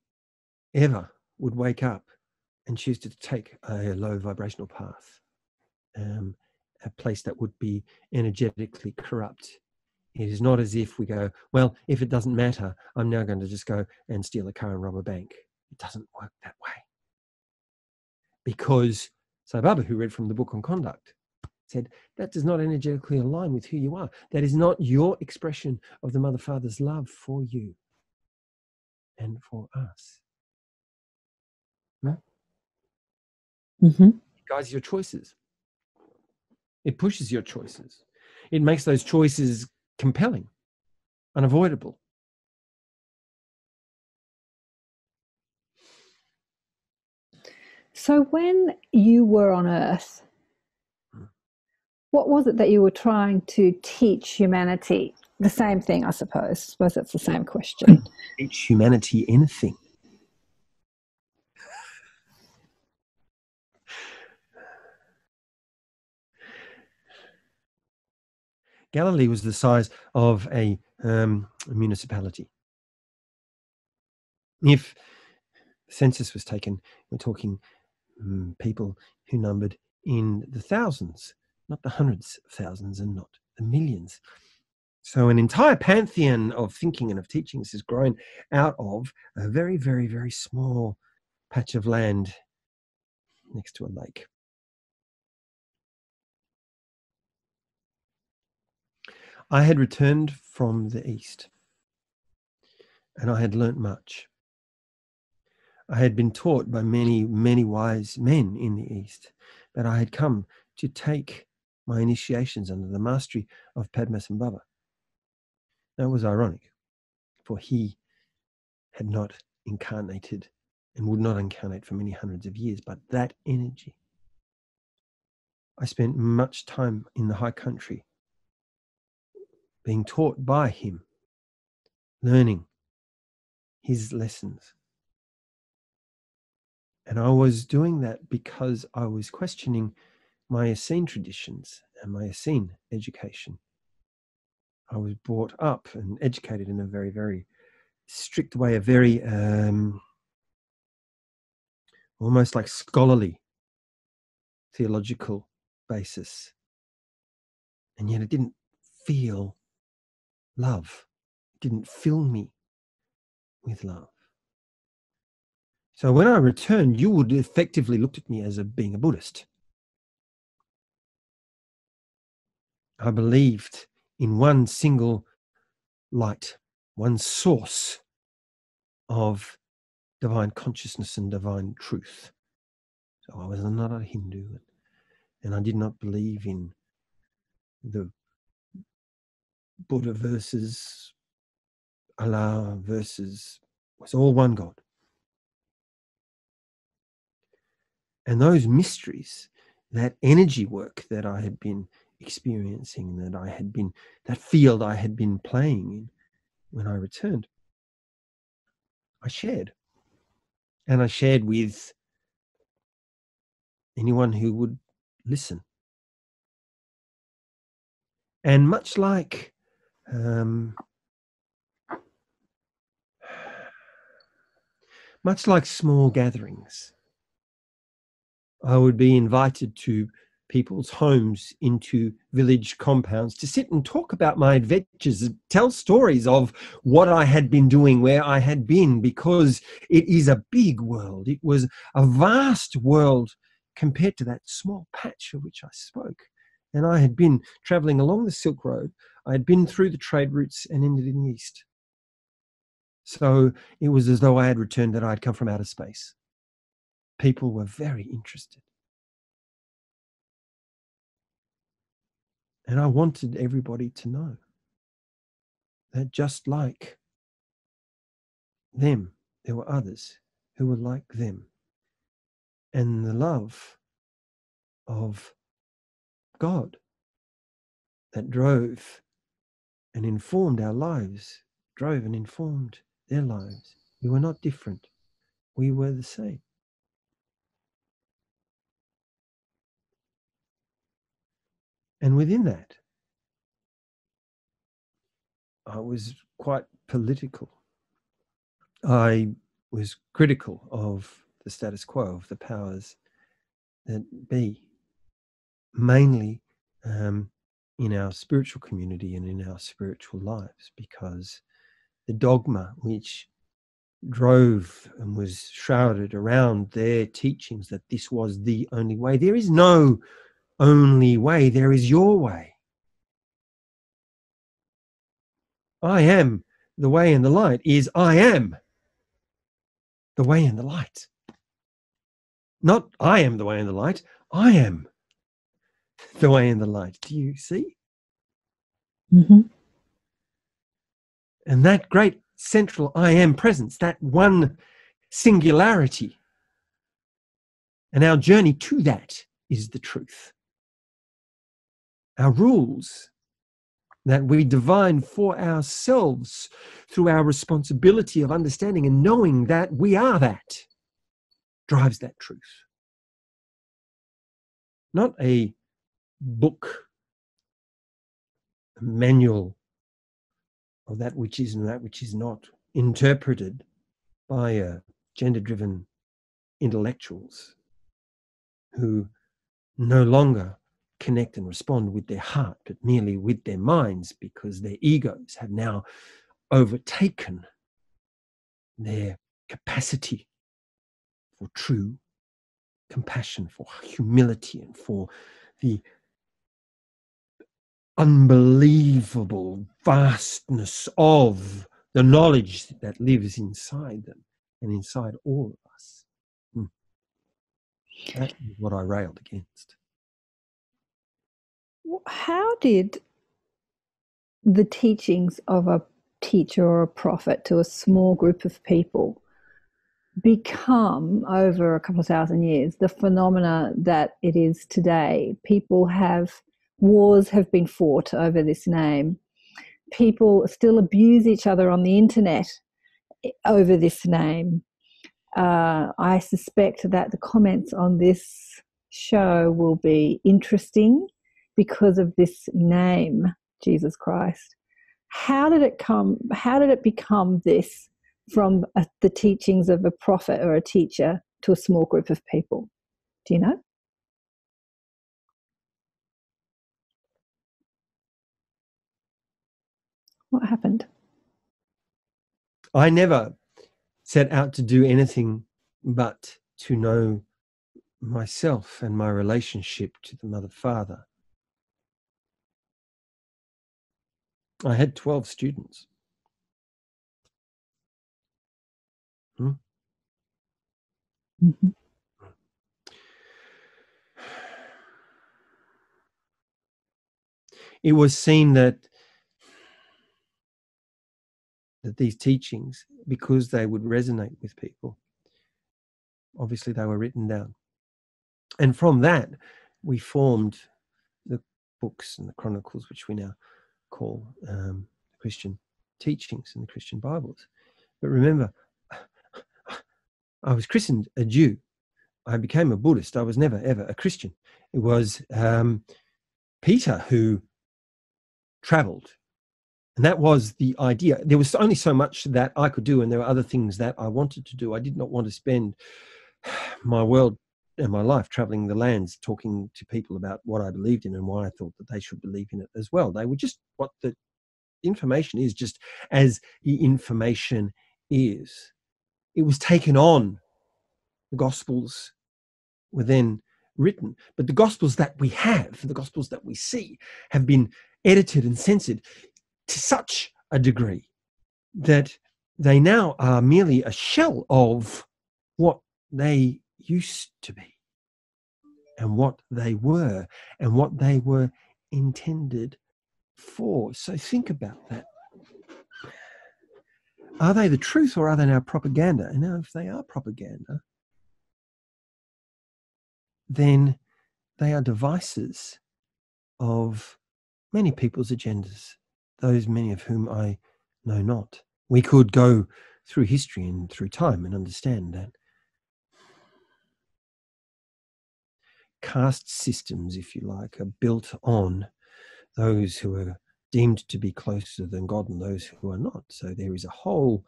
ever would wake up and choose to take a low vibrational path, a place that would be energetically corrupt. It is not as if we go, well, if it doesn't matter, I'm now going to just go and steal a car and rob a bank. It doesn't work that way. Because Sai Baba, who read from the book on conduct, said that does not energetically align with who you are. That is not your expression of the Mother Father's love for you and for us. No? Mm-hmm. It guides your choices. It pushes your choices. It makes those choices compelling, unavoidable. So when you were on Earth, what was it that you were trying to teach humanity? The same thing, I suppose. I suppose it's the same question. Teach humanity anything. Galilee was the size of a municipality. If the census was taken, we're talking people who numbered in the thousands, not the hundreds of thousands and not the millions. So an entire pantheon of thinking and of teachings has grown out of a very, very, very small patch of land next to a lake. I had returned from the East, and I had learnt much. I had been taught by many, many wise men in the East, but I had come to take my initiations under the mastery of Padmasambhava. That was ironic, for he had not incarnated and would not incarnate for many hundreds of years, but that energy. I spent much time in the high country being taught by him, learning his lessons. And I was doing that because I was questioning my Essene traditions and my Essene education. I was brought up and educated in a very, very strict way, a very almost like scholarly theological basis. And yet it didn't feel love. It didn't fill me with love. So when I returned, you would effectively look at me as being a Buddhist. I believed in one single light, one source of divine consciousness and divine truth. So I was not a Hindu, and I did not believe in the Buddha versus Allah versus, it was all one God. And those mysteries, that energy work that I had been experiencing, that field I had been playing in when I returned, I shared. And I shared with anyone who would listen. And much like small gatherings, I would be invited to people's homes, into village compounds, to sit and talk about my adventures, tell stories of what I had been doing, where I had been, because it is a big world. It was a vast world compared to that small patch of which I spoke. And I had been traveling along the Silk Road. I had been through the trade routes and ended in the East. So it was as though I had returned, that I had come from outer space. People were very interested. And I wanted everybody to know that just like them, there were others who were like them. And the love of God that drove and informed our lives, drove and informed their lives. We were not different. We were the same. And within that, I was quite political. I was critical of the status quo, of the powers that be, mainly in our spiritual community and in our spiritual lives, because the dogma which drove and was shrouded around their teachings that this was the only way. There is no only way, there is your way. I am the way and the light is I am the way and the light. Not I am the way and the light, I am the way and the light. Do you see? Mm-hmm. And that great central I am presence, that one singularity, and our journey to that is the truth. Our rules that we divine for ourselves through our responsibility of understanding and knowing that we are that, drives that truth. Not a book, a manual of that which is and that which is not, interpreted by gender-driven intellectuals who no longer connect and respond with their heart, but merely with their minds, because their egos have now overtaken their capacity for true compassion, for humility, and for the unbelievable vastness of the knowledge that lives inside them and inside all of us. That is what I railed against. How did the teachings of a teacher or a prophet to a small group of people become, over a couple of thousand years, the phenomena that it is today? Wars have been fought over this name. People still abuse each other on the internet over this name. I suspect that the comments on this show will be interesting because of this name, Jesus Christ. How did it become this from the teachings of a prophet or a teacher to a small group of people? Do you know? What happened? I never set out to do anything but to know myself and my relationship to the Mother Father. I had 12 students. Mm-hmm. It was seen that these teachings, because they would resonate with people, obviously they were written down. And from that, we formed the books and the chronicles, which we now call Christian teachings and the Christian Bibles. But remember, I was christened a Jew. I became a Buddhist. I was never, ever a Christian. It was Peter who traveled. And that was the idea. There was only so much that I could do, and there were other things that I wanted to do. I did not want to spend my world and my life traveling the lands, talking to people about what I believed in and why I thought that they should believe in it as well. They were just what the information is, just as the information is. It was taken on. The Gospels were then written, but the Gospels that we have, the Gospels that we see, have been edited and censored to such a degree that they now are merely a shell of what they used to be and what they were and what they were intended for. So think about that. Are they the truth or are they now propaganda? And now if they are propaganda, then they are devices of many people's agendas, those many of whom I know not. We could go through history and through time and understand that caste systems, if you like, are built on those who are deemed to be closer than God and those who are not. So there is a whole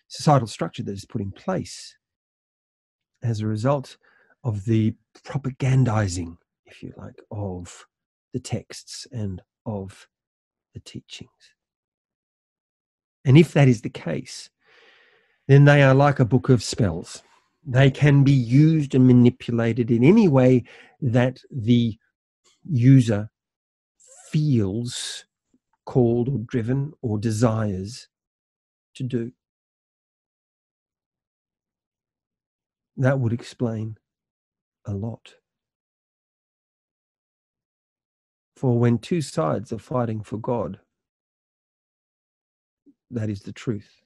societal structure that is put in place as a result of the propagandizing, if you like, of the texts and of the teachings. And if that is the case, then they are like a book of spells. They can be used and manipulated in any way that the user feels called or driven or desires to do. That would explain a lot. For when two sides are fighting for God, that is the truth.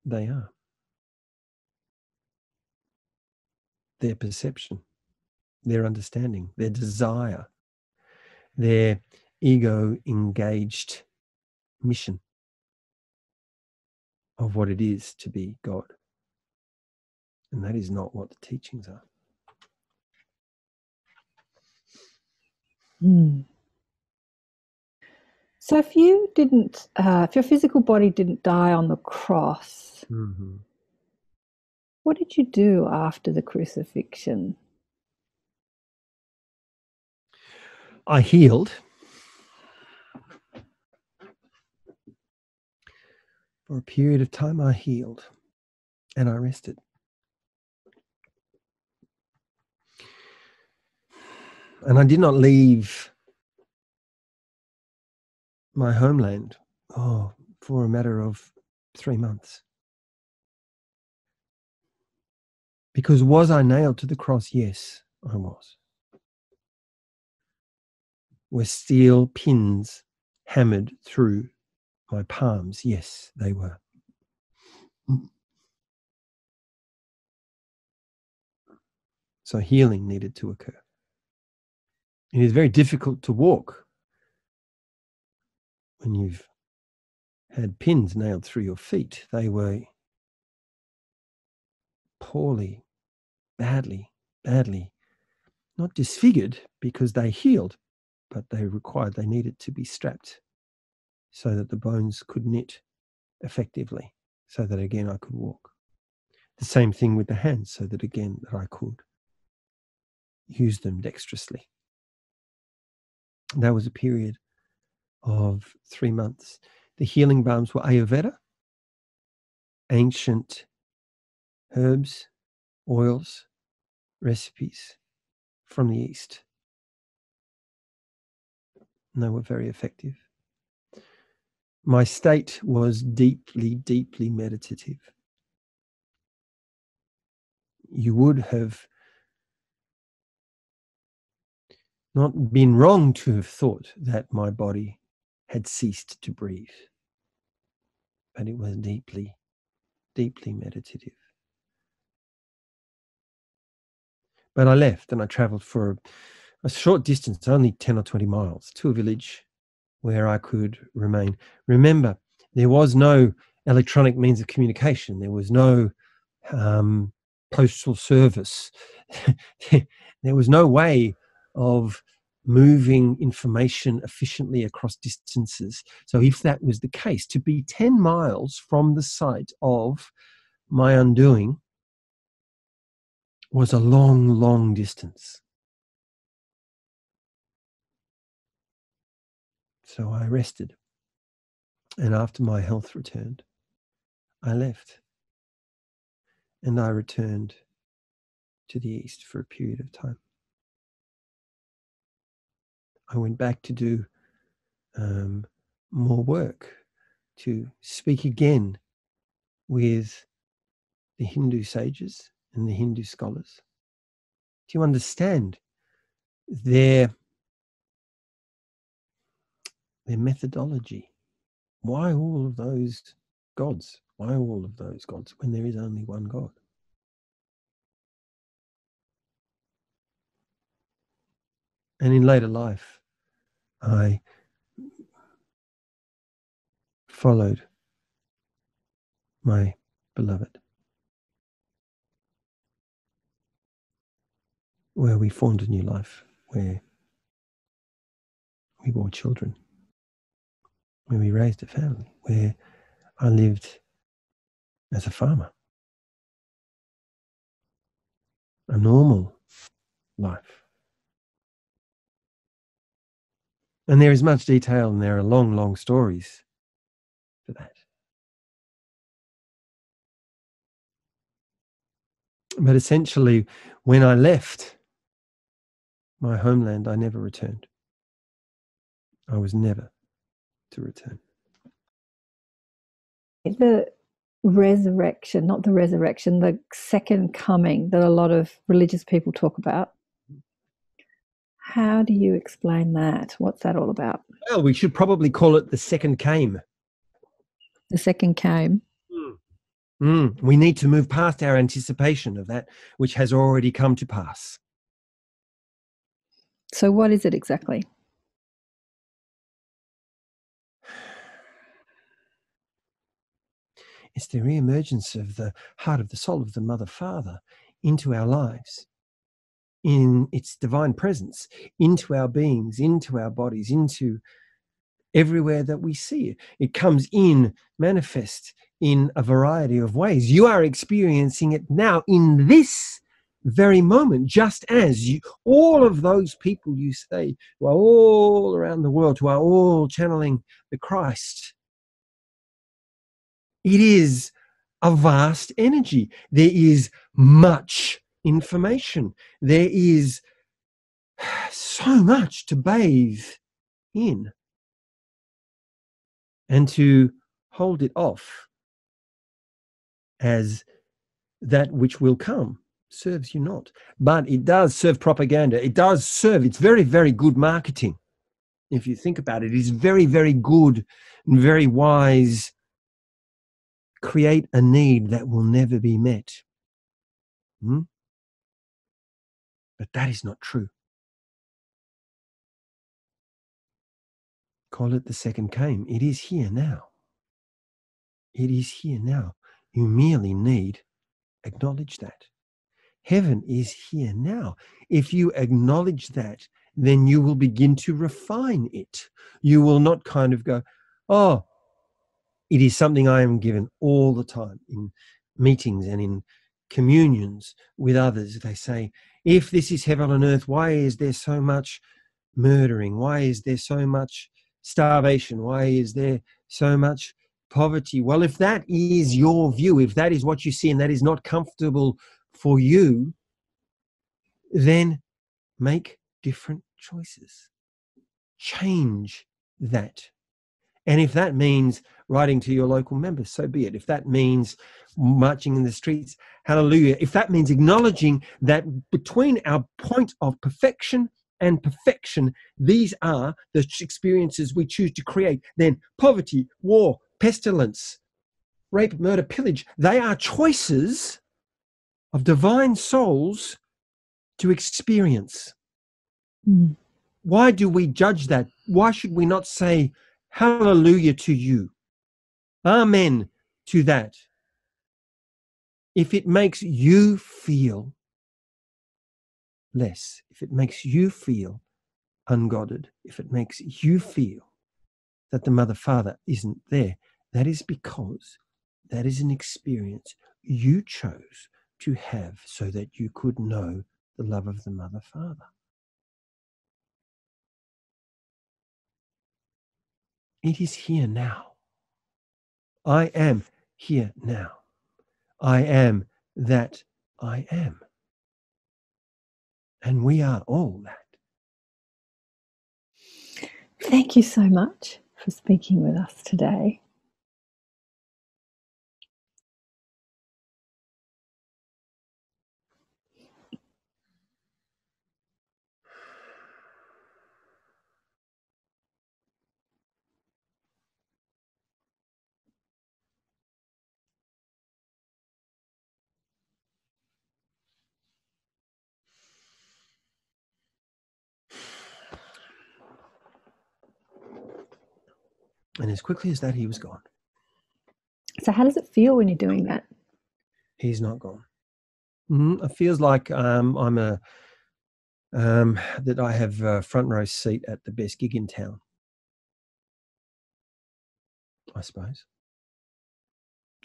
They are. Their perception their understanding, their desire, their ego-engaged mission of what it is to be God. And that is not what the teachings are. So if you didn't, if your physical body didn't die on the cross, what did you do after the crucifixion? I healed. For a period of time, I healed and I rested. And I did not leave my homeland for a matter of 3 months. Because was I nailed to the cross? Yes, I was. Were steel pins hammered through my palms? Yes, they were. So healing needed to occur. It is very difficult to walk when you've had pins nailed through your feet. They were poorly, badly, not disfigured because they healed, but they needed to be strapped so that the bones could knit effectively, so that again I could walk. The same thing with the hands, so that again that I could use them dexterously. That was a period of 3 months. The healing balms were Ayurveda, ancient herbs, oils, recipes from the East. And they were very effective. My state was deeply, deeply meditative. You would have not been wrong to have thought that my body had ceased to breathe, but it was deeply, deeply meditative. But I left and I traveled for a short distance, only 10 or 20 miles, to a village where I could remain. Remember, there was no electronic means of communication. There was no postal service. There was no way of moving information efficiently across distances. So if that was the case, to be 10 miles from the site of my undoing was a long, long distance. So I rested. And after my health returned, I left. And I returned to the East for a period of time. I went back to do more work, to speak again with the Hindu sages and the Hindu scholars, to understand their methodology. Why all of those gods? Why all of those gods when there is only one God? And in later life, I followed my beloved, where we formed a new life, where we bore children, where we raised a family, where I lived as a farmer, a normal life. And there is much detail and there are long, long stories for that. But essentially, when I left my homeland, I never returned. I was never to return. The resurrection, not the resurrection, the second coming that a lot of religious people talk about. How do you explain that? What's that all about? Well, we should probably call it the second came. The second came. We need to move past our anticipation of that which has already come to pass. So what is it exactly? It's the re-emergence of the heart of the soul of the Mother Father into our lives, in its divine presence, into our beings, into our bodies, into everywhere that we see it. It comes in, manifest in a variety of ways. You are experiencing it now in this very moment, just as you, all of those people you say who are all around the world, who are all channeling the Christ. It is a vast energy. There is much information. There is so much to bathe in. And to hold it off as that which will come serves you not. But it does serve propaganda. It does serve, it's very, very good marketing. If you think about it, it is very, very good and very wise. Create a need that will never be met. But that is not true. Call it the second came. It is here now. It is here now. You merely need acknowledge that. Heaven is here now. If you acknowledge that, then you will begin to refine it. You will not kind of go, oh, it is something I am given all the time in meetings and in communions with others. They say, if this is heaven on earth, why is there so much murdering? Why is there so much starvation? Why is there so much poverty? Well, if that is your view, if that is what you see and that is not comfortable for you, then make different choices. Change that. And if that means writing to your local members, so be it. If that means marching in the streets, hallelujah. If that means acknowledging that between our point of perfection and perfection, these are the experiences we choose to create, then poverty, war, pestilence, rape, murder, pillage, they are choices of divine souls to experience. Why do we judge that? Why should we not say hallelujah to you, amen to that? If it makes you feel less, if it makes you feel ungodded, if it makes you feel that the Mother Father isn't there, that is because that is an experience you chose to have so that you could know the love of the Mother Father. It is here now. I am here now. I am that I am. And we are all that. Thank you so much for speaking with us today. And as quickly as that, he was gone. So how does it feel when you're doing that? He's not gone. It feels like that I have a front row seat at the best gig in town, I suppose.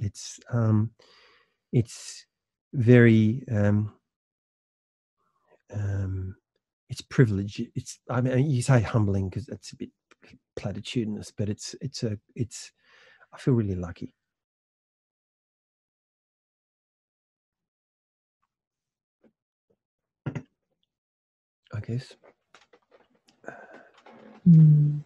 It's very it's privilege. It's, I mean, you say humbling because it's a bit platitudinous, but it's I feel really lucky. I guess. And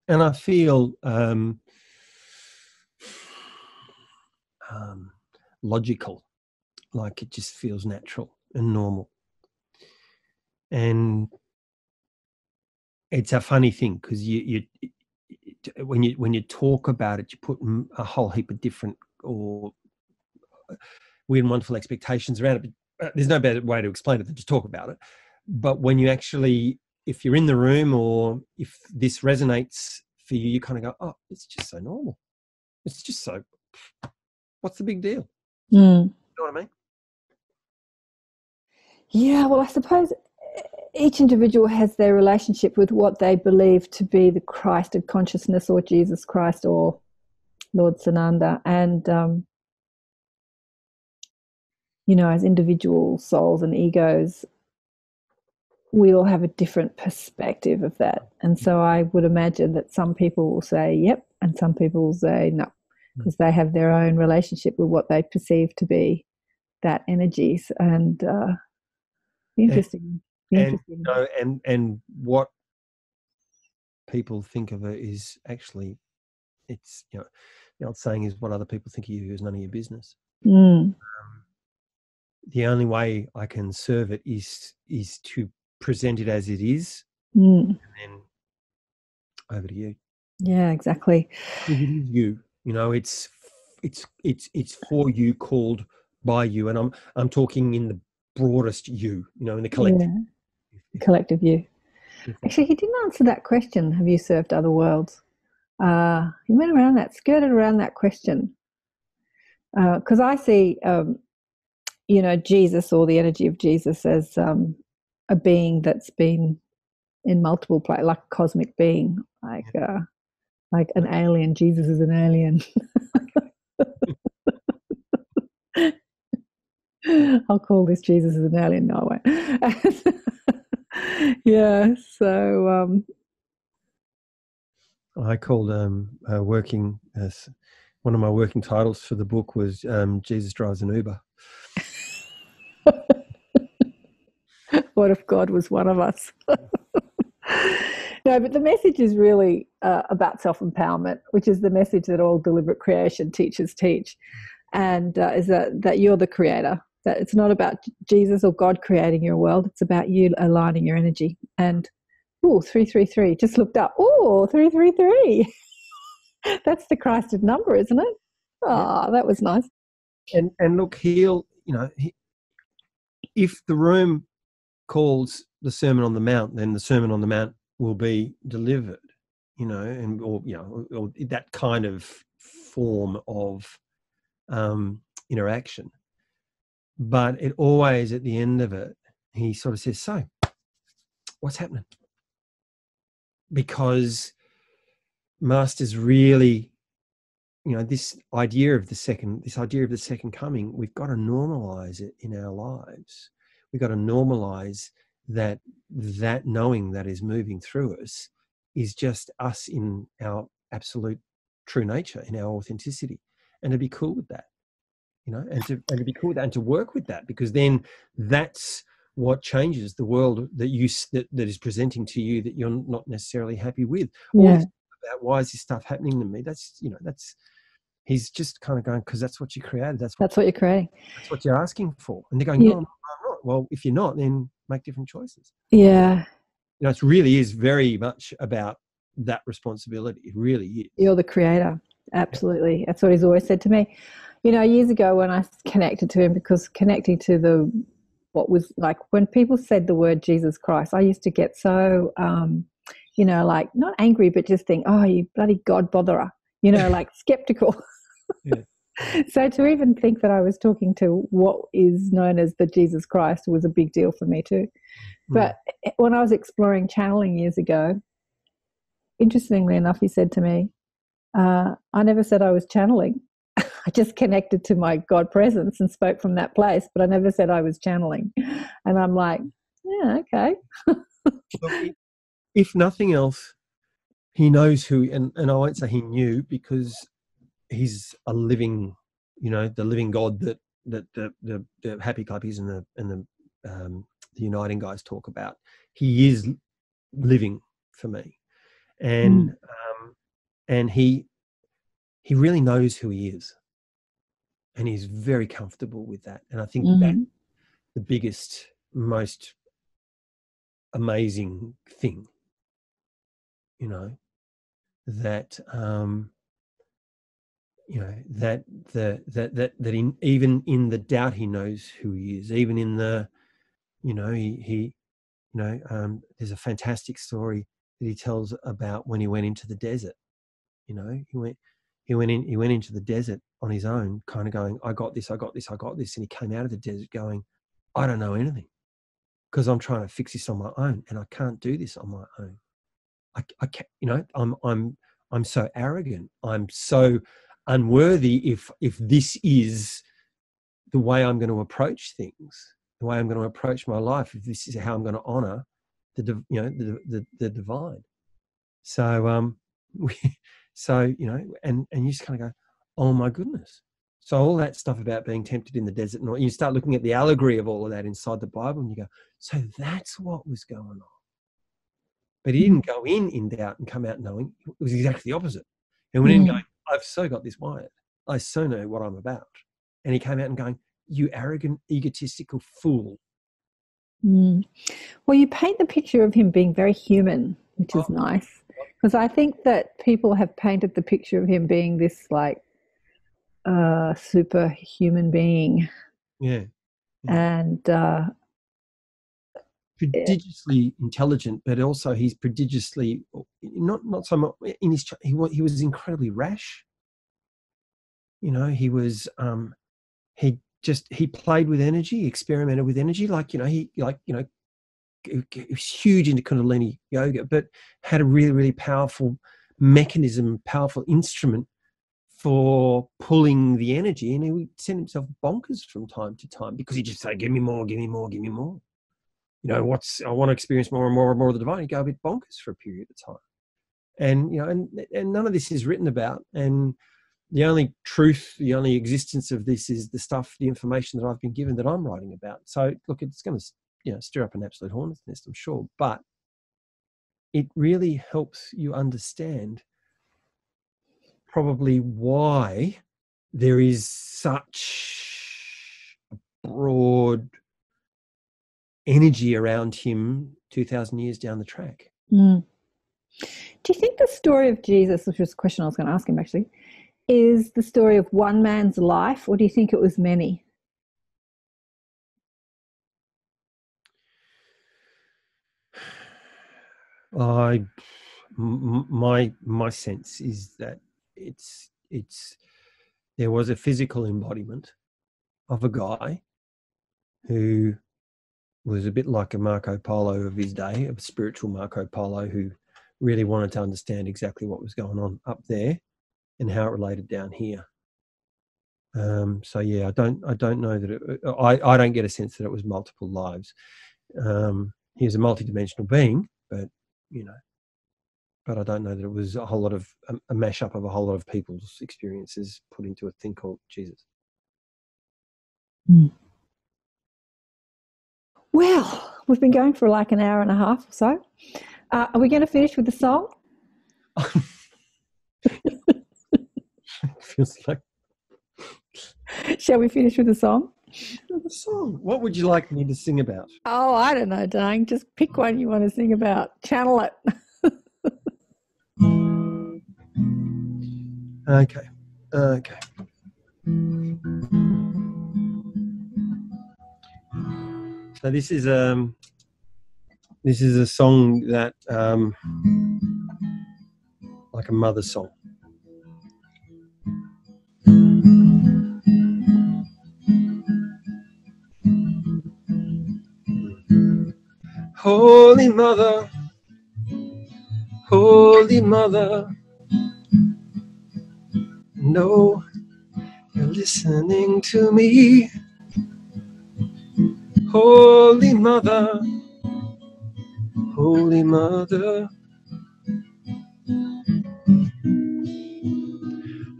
I feel logical, like it just feels natural and normal. And it's a funny thing because when you talk about it, you put a whole heap of different or weird and wonderful expectations around it. There's no better way to explain it than to talk about it. But when you actually, if you're in the room or if this resonates for you, you kind of go, oh, it's just so normal. It's just so, what's the big deal? You know what I mean? Yeah, well, I suppose each individual has their relationship with what they believe to be the Christ of consciousness, or Jesus Christ, or Lord Sananda. And, as individual souls and egos, we all have a different perspective of that. And so I would imagine that some people will say, yep, and some people will say no, because they have their own relationship with what they perceive to be that energies. And interesting. And what people think of it is actually, it's, the old saying is, what other people think of you is none of your business. The only way I can serve it is to present it as it is, and then over to you. Yeah, exactly. Because it is you. It's for you, called by you, and I'm talking in the broadest you. In the collective. Yeah. Collective you. Actually, he didn't answer that question. Have you served other worlds? He went around that, skirted around that question. Because I see, Jesus, or the energy of Jesus, as a being that's been in multiple places, like a cosmic being, like an alien. Jesus is an alien. I'll call this Jesus is an alien. No, I won't. Yeah. So. I called working as one of my working titles for the book was Jesus Drives an Uber. What if God was one of us? No, but the message is really about self-empowerment, which is the message that all deliberate creation teachers teach, and is that you're the creator. That it's not about Jesus or God creating your world. It's about you aligning your energy. And 333, just looked up. 333. That's the Christed number, isn't it? Oh, that was nice. And look, if the room calls the Sermon on the Mount, then the Sermon on the Mount will be delivered, or that kind of form of interaction. But it always, at the end of it, he sort of says, so what's happening? Because Master's really, this idea of the second coming, we've got to normalize it in our lives. We've got to normalize that knowing that is moving through us is just us in our absolute true nature, in our authenticity, and to be cool with that, and to be cool with that, and to work with that, because then that's what changes the world that is presenting to you that you're not necessarily happy with. All this about, why is this stuff happening to me? That's he's just kind of going, because that's what you created. That's what you're creating. That's what you're asking for. And they're going, no, I'm not. Well, if you're not, then make different choices. Yeah. It really is very much about that responsibility. It really is. You're the creator. Absolutely. That's what he's always said to me. Years ago when I connected to him, because connecting to what was like, when people said the word Jesus Christ, I used to get so, like not angry, but just think, oh, you bloody God botherer, like skeptical. Yeah. So to even think that I was talking to what is known as the Jesus Christ was a big deal for me too. But when I was exploring channeling years ago, interestingly enough, he said to me, I never said I was channeling. I just connected to my God presence and spoke from that place, but I never said I was channeling. And I'm like, yeah, okay. Look, if nothing else, he knows who, and I won't say he knew, because he's a living, the living God that the Happy Clubbies and the Uniting guys talk about. He is living for me, and he really knows who he is, and he's very comfortable with that. And I think that's the biggest, most amazing thing, that you know, even in the doubt, he knows who he is. Even in the, you know, there's a fantastic story that he tells about when he went into the desert. You know, he went into the desert on his own, kind of going, I got this. And he came out of the desert going, I don't know anything, because I'm trying to fix this on my own, and I can't do this on my own. I can't, you know, I'm so arrogant. I'm so unworthy if this is the way I'm going to approach things, the way I'm going to approach my life, if this is how I'm going to honor the divine. So so, you know, and you just kind of go, oh my goodness. So all that stuff about being tempted in the desert, and you start looking at the allegory of all of that inside the Bible, and you go, so that's what was going on. But he didn't go in doubt and come out knowing. It was exactly the opposite. And went in going, I've so got this wired. I so know what I'm about. And he came out and going, you arrogant, egotistical fool. Well, you paint the picture of him being very human, which is nice. Because I think that people have painted the picture of him being this like superhuman being. Yeah. And prodigiously intelligent, but also he's prodigiously not so much in his. He was incredibly rash. You know, he was he played with energy, experimented with energy, he was huge into Kundalini yoga, but had a really, really powerful mechanism, powerful instrument for pulling the energy, and he would send himself bonkers from time to time because he'd just say, give me more, give me more, give me more. You know, I want to experience more and more and more of the divine. He'd go a bit bonkers for a period of time. And, you know, and none of this is written about. And the only truth, the only existence of this is the stuff, the information that I've been given that I'm writing about. So, look, it's going to, you know, stir up an absolute hornet's nest, I'm sure. But it really helps you understand probably why there is such a broad energy around him 2,000 years down the track. Do you think the story of Jesus, which was a question I was going to ask him actually, is the story of one man's life, or do you think it was many? My sense is that it's there was a physical embodiment of a guy who was a bit like a Marco Polo of his day, a spiritual Marco Polo who really wanted to understand exactly what was going on up there and how it related down here. So yeah, I don't know that I don't get a sense that it was multiple lives. He was a multidimensional being, but you know, but I don't know that it was a whole lot of a mashup of a whole lot of people's experiences put into a thing called Jesus. Well, we've been going for like an hour and a half or so. Are we going to finish with the song? Feels like. Shall we finish with the song? The song. What would you like me to sing about? Oh, I don't know, darling. Just pick one you want to sing about. Channel it. Okay. So this is a song that like a mother song. Holy Mother, Holy Mother, know you're listening to me. Holy Mother, Holy Mother,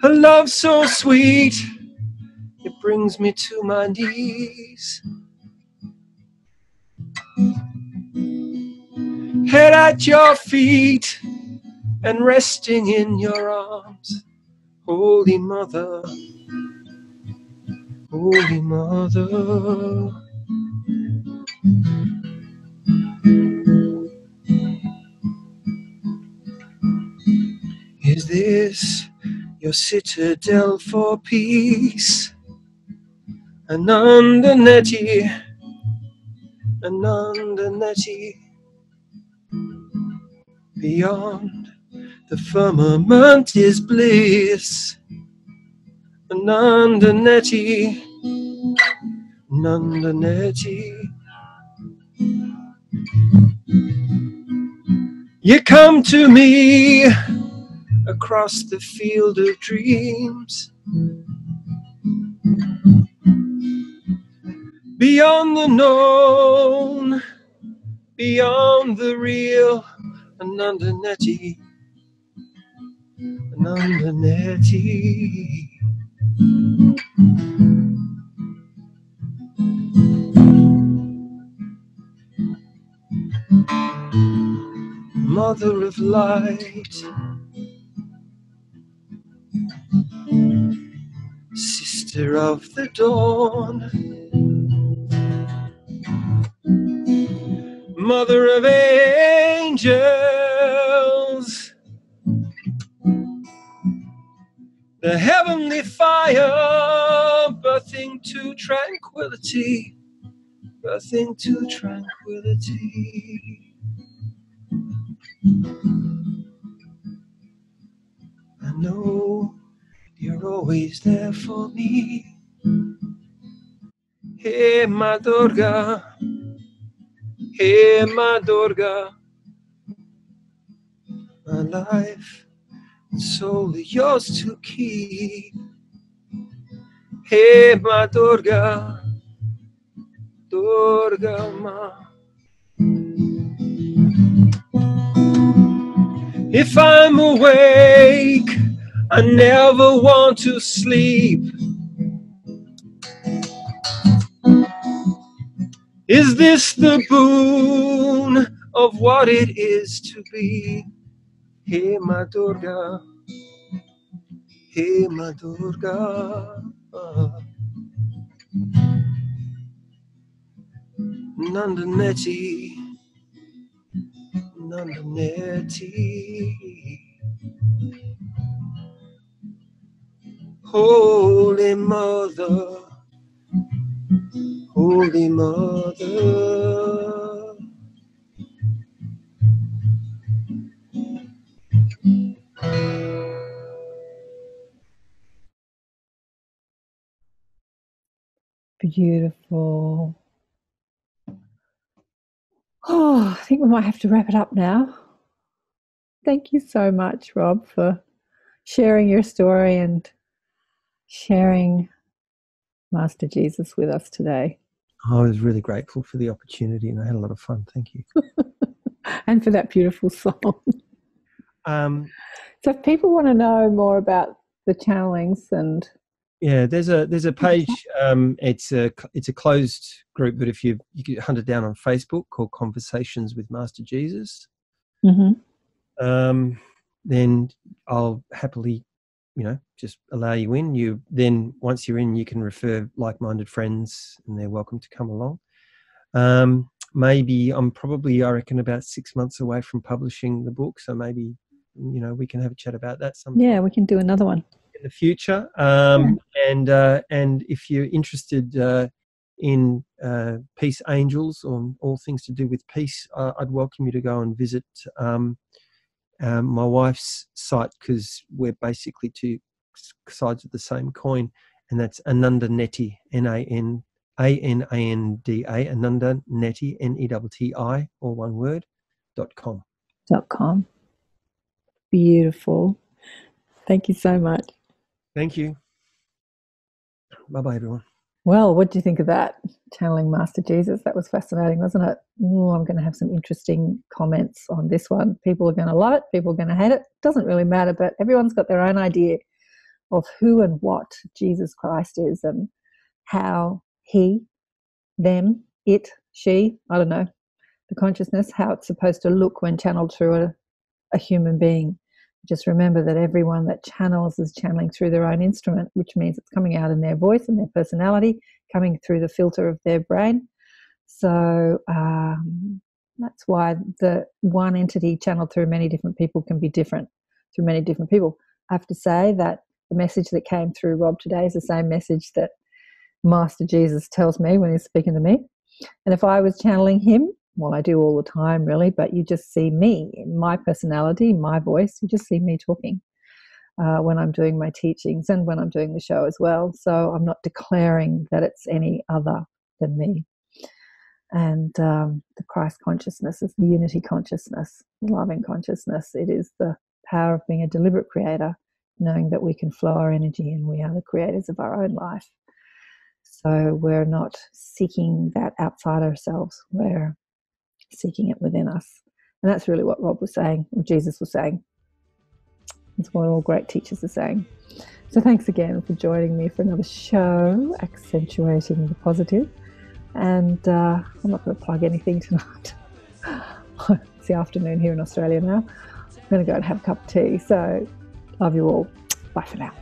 a love so sweet, it brings me to my knees. Head at your feet and resting in your arms. Holy Mother, Holy Mother. Is this your citadel for peace. Ananda Neti, Ananda Neti, beyond the firmament is bliss. Ananda Neti, Ananda Neti. You come to me across the field of dreams, beyond the known, beyond the real. Ananda Neti, Ananda Neti. Mother of light, sister of the dawn, mother of angels, the heavenly fire, birthing to tranquility, birthing to tranquility. I know you're always there for me. Hey, my Durga, hey, my Durga, my life and soul are yours to keep. Hey, my Durga, Durga Ma. If I'm awake, I never want to sleep. Is this the boon of what it is to be? Hey, my Durga, hey, my Durga. Nandaneti, Nandaneti. Holy Mother, Holy Mother. Beautiful. Oh, I think we might have to wrap it up now. Thank you so much, Rob, for sharing your story and sharing Master Jesus with us today. I was really grateful for the opportunity and I had a lot of fun. Thank you. And for that beautiful song. So if people want to know more about the channelings and there's a page. It's a closed group, but if you can hunt it down on Facebook called Conversations with Master Jesus, then I'll happily, just allow you in. You then once you're in, you can refer like-minded friends, and they're welcome to come along. Maybe I'm probably, I reckon, about 6 months away from publishing the book, so maybe we can have a chat about that sometime. Yeah, we can do another one in the future. And if you're interested in Peace Angels or all things to do with peace, I'd welcome you to go and visit my wife's site, because we're basically two sides of the same coin, and that's Ananda Neti, Nananda, Ananda Neti, Netti, all one word, .com. .com. Beautiful. Thank you so much. Thank you. Bye-bye, everyone. Well, what do you think of that? Channeling Master Jesus. That was fascinating, wasn't it? I'm going to have some interesting comments on this one. People are going to love it. People are going to hate it. Doesn't really matter, but everyone's got their own idea of who and what Jesus Christ is and how he, them, it, she, I don't know, the consciousness, how it's supposed to look when channeled through a human being. Just remember that everyone that channels is channeling through their own instrument, which means it's coming out in their voice and their personality, coming through the filter of their brain. So that's why the one entity channeled through many different people can be different through many different people. I have to say that the message that came through Rob today is the same message that Master Jesus tells me when he's speaking to me. And if I was channeling him, well, I do all the time really, but you just see me, my personality, my voice, you just see me talking when I'm doing my teachings and when I'm doing the show as well. So I'm not declaring that it's any other than me. And the Christ consciousness is the unity consciousness, loving consciousness. It is the power of being a deliberate creator, knowing that we can flow our energy and we are the creators of our own life. So we're not seeking that outside ourselves. We're seeking it within us. And that's really what Rob was saying, or Jesus was saying. It's what all great teachers are saying. So thanks again for joining me for another show, accentuating the positive. And I'm not going to plug anything tonight. It's the afternoon here in Australia now. I'm going to go and have a cup of tea. So love you all. Bye for now.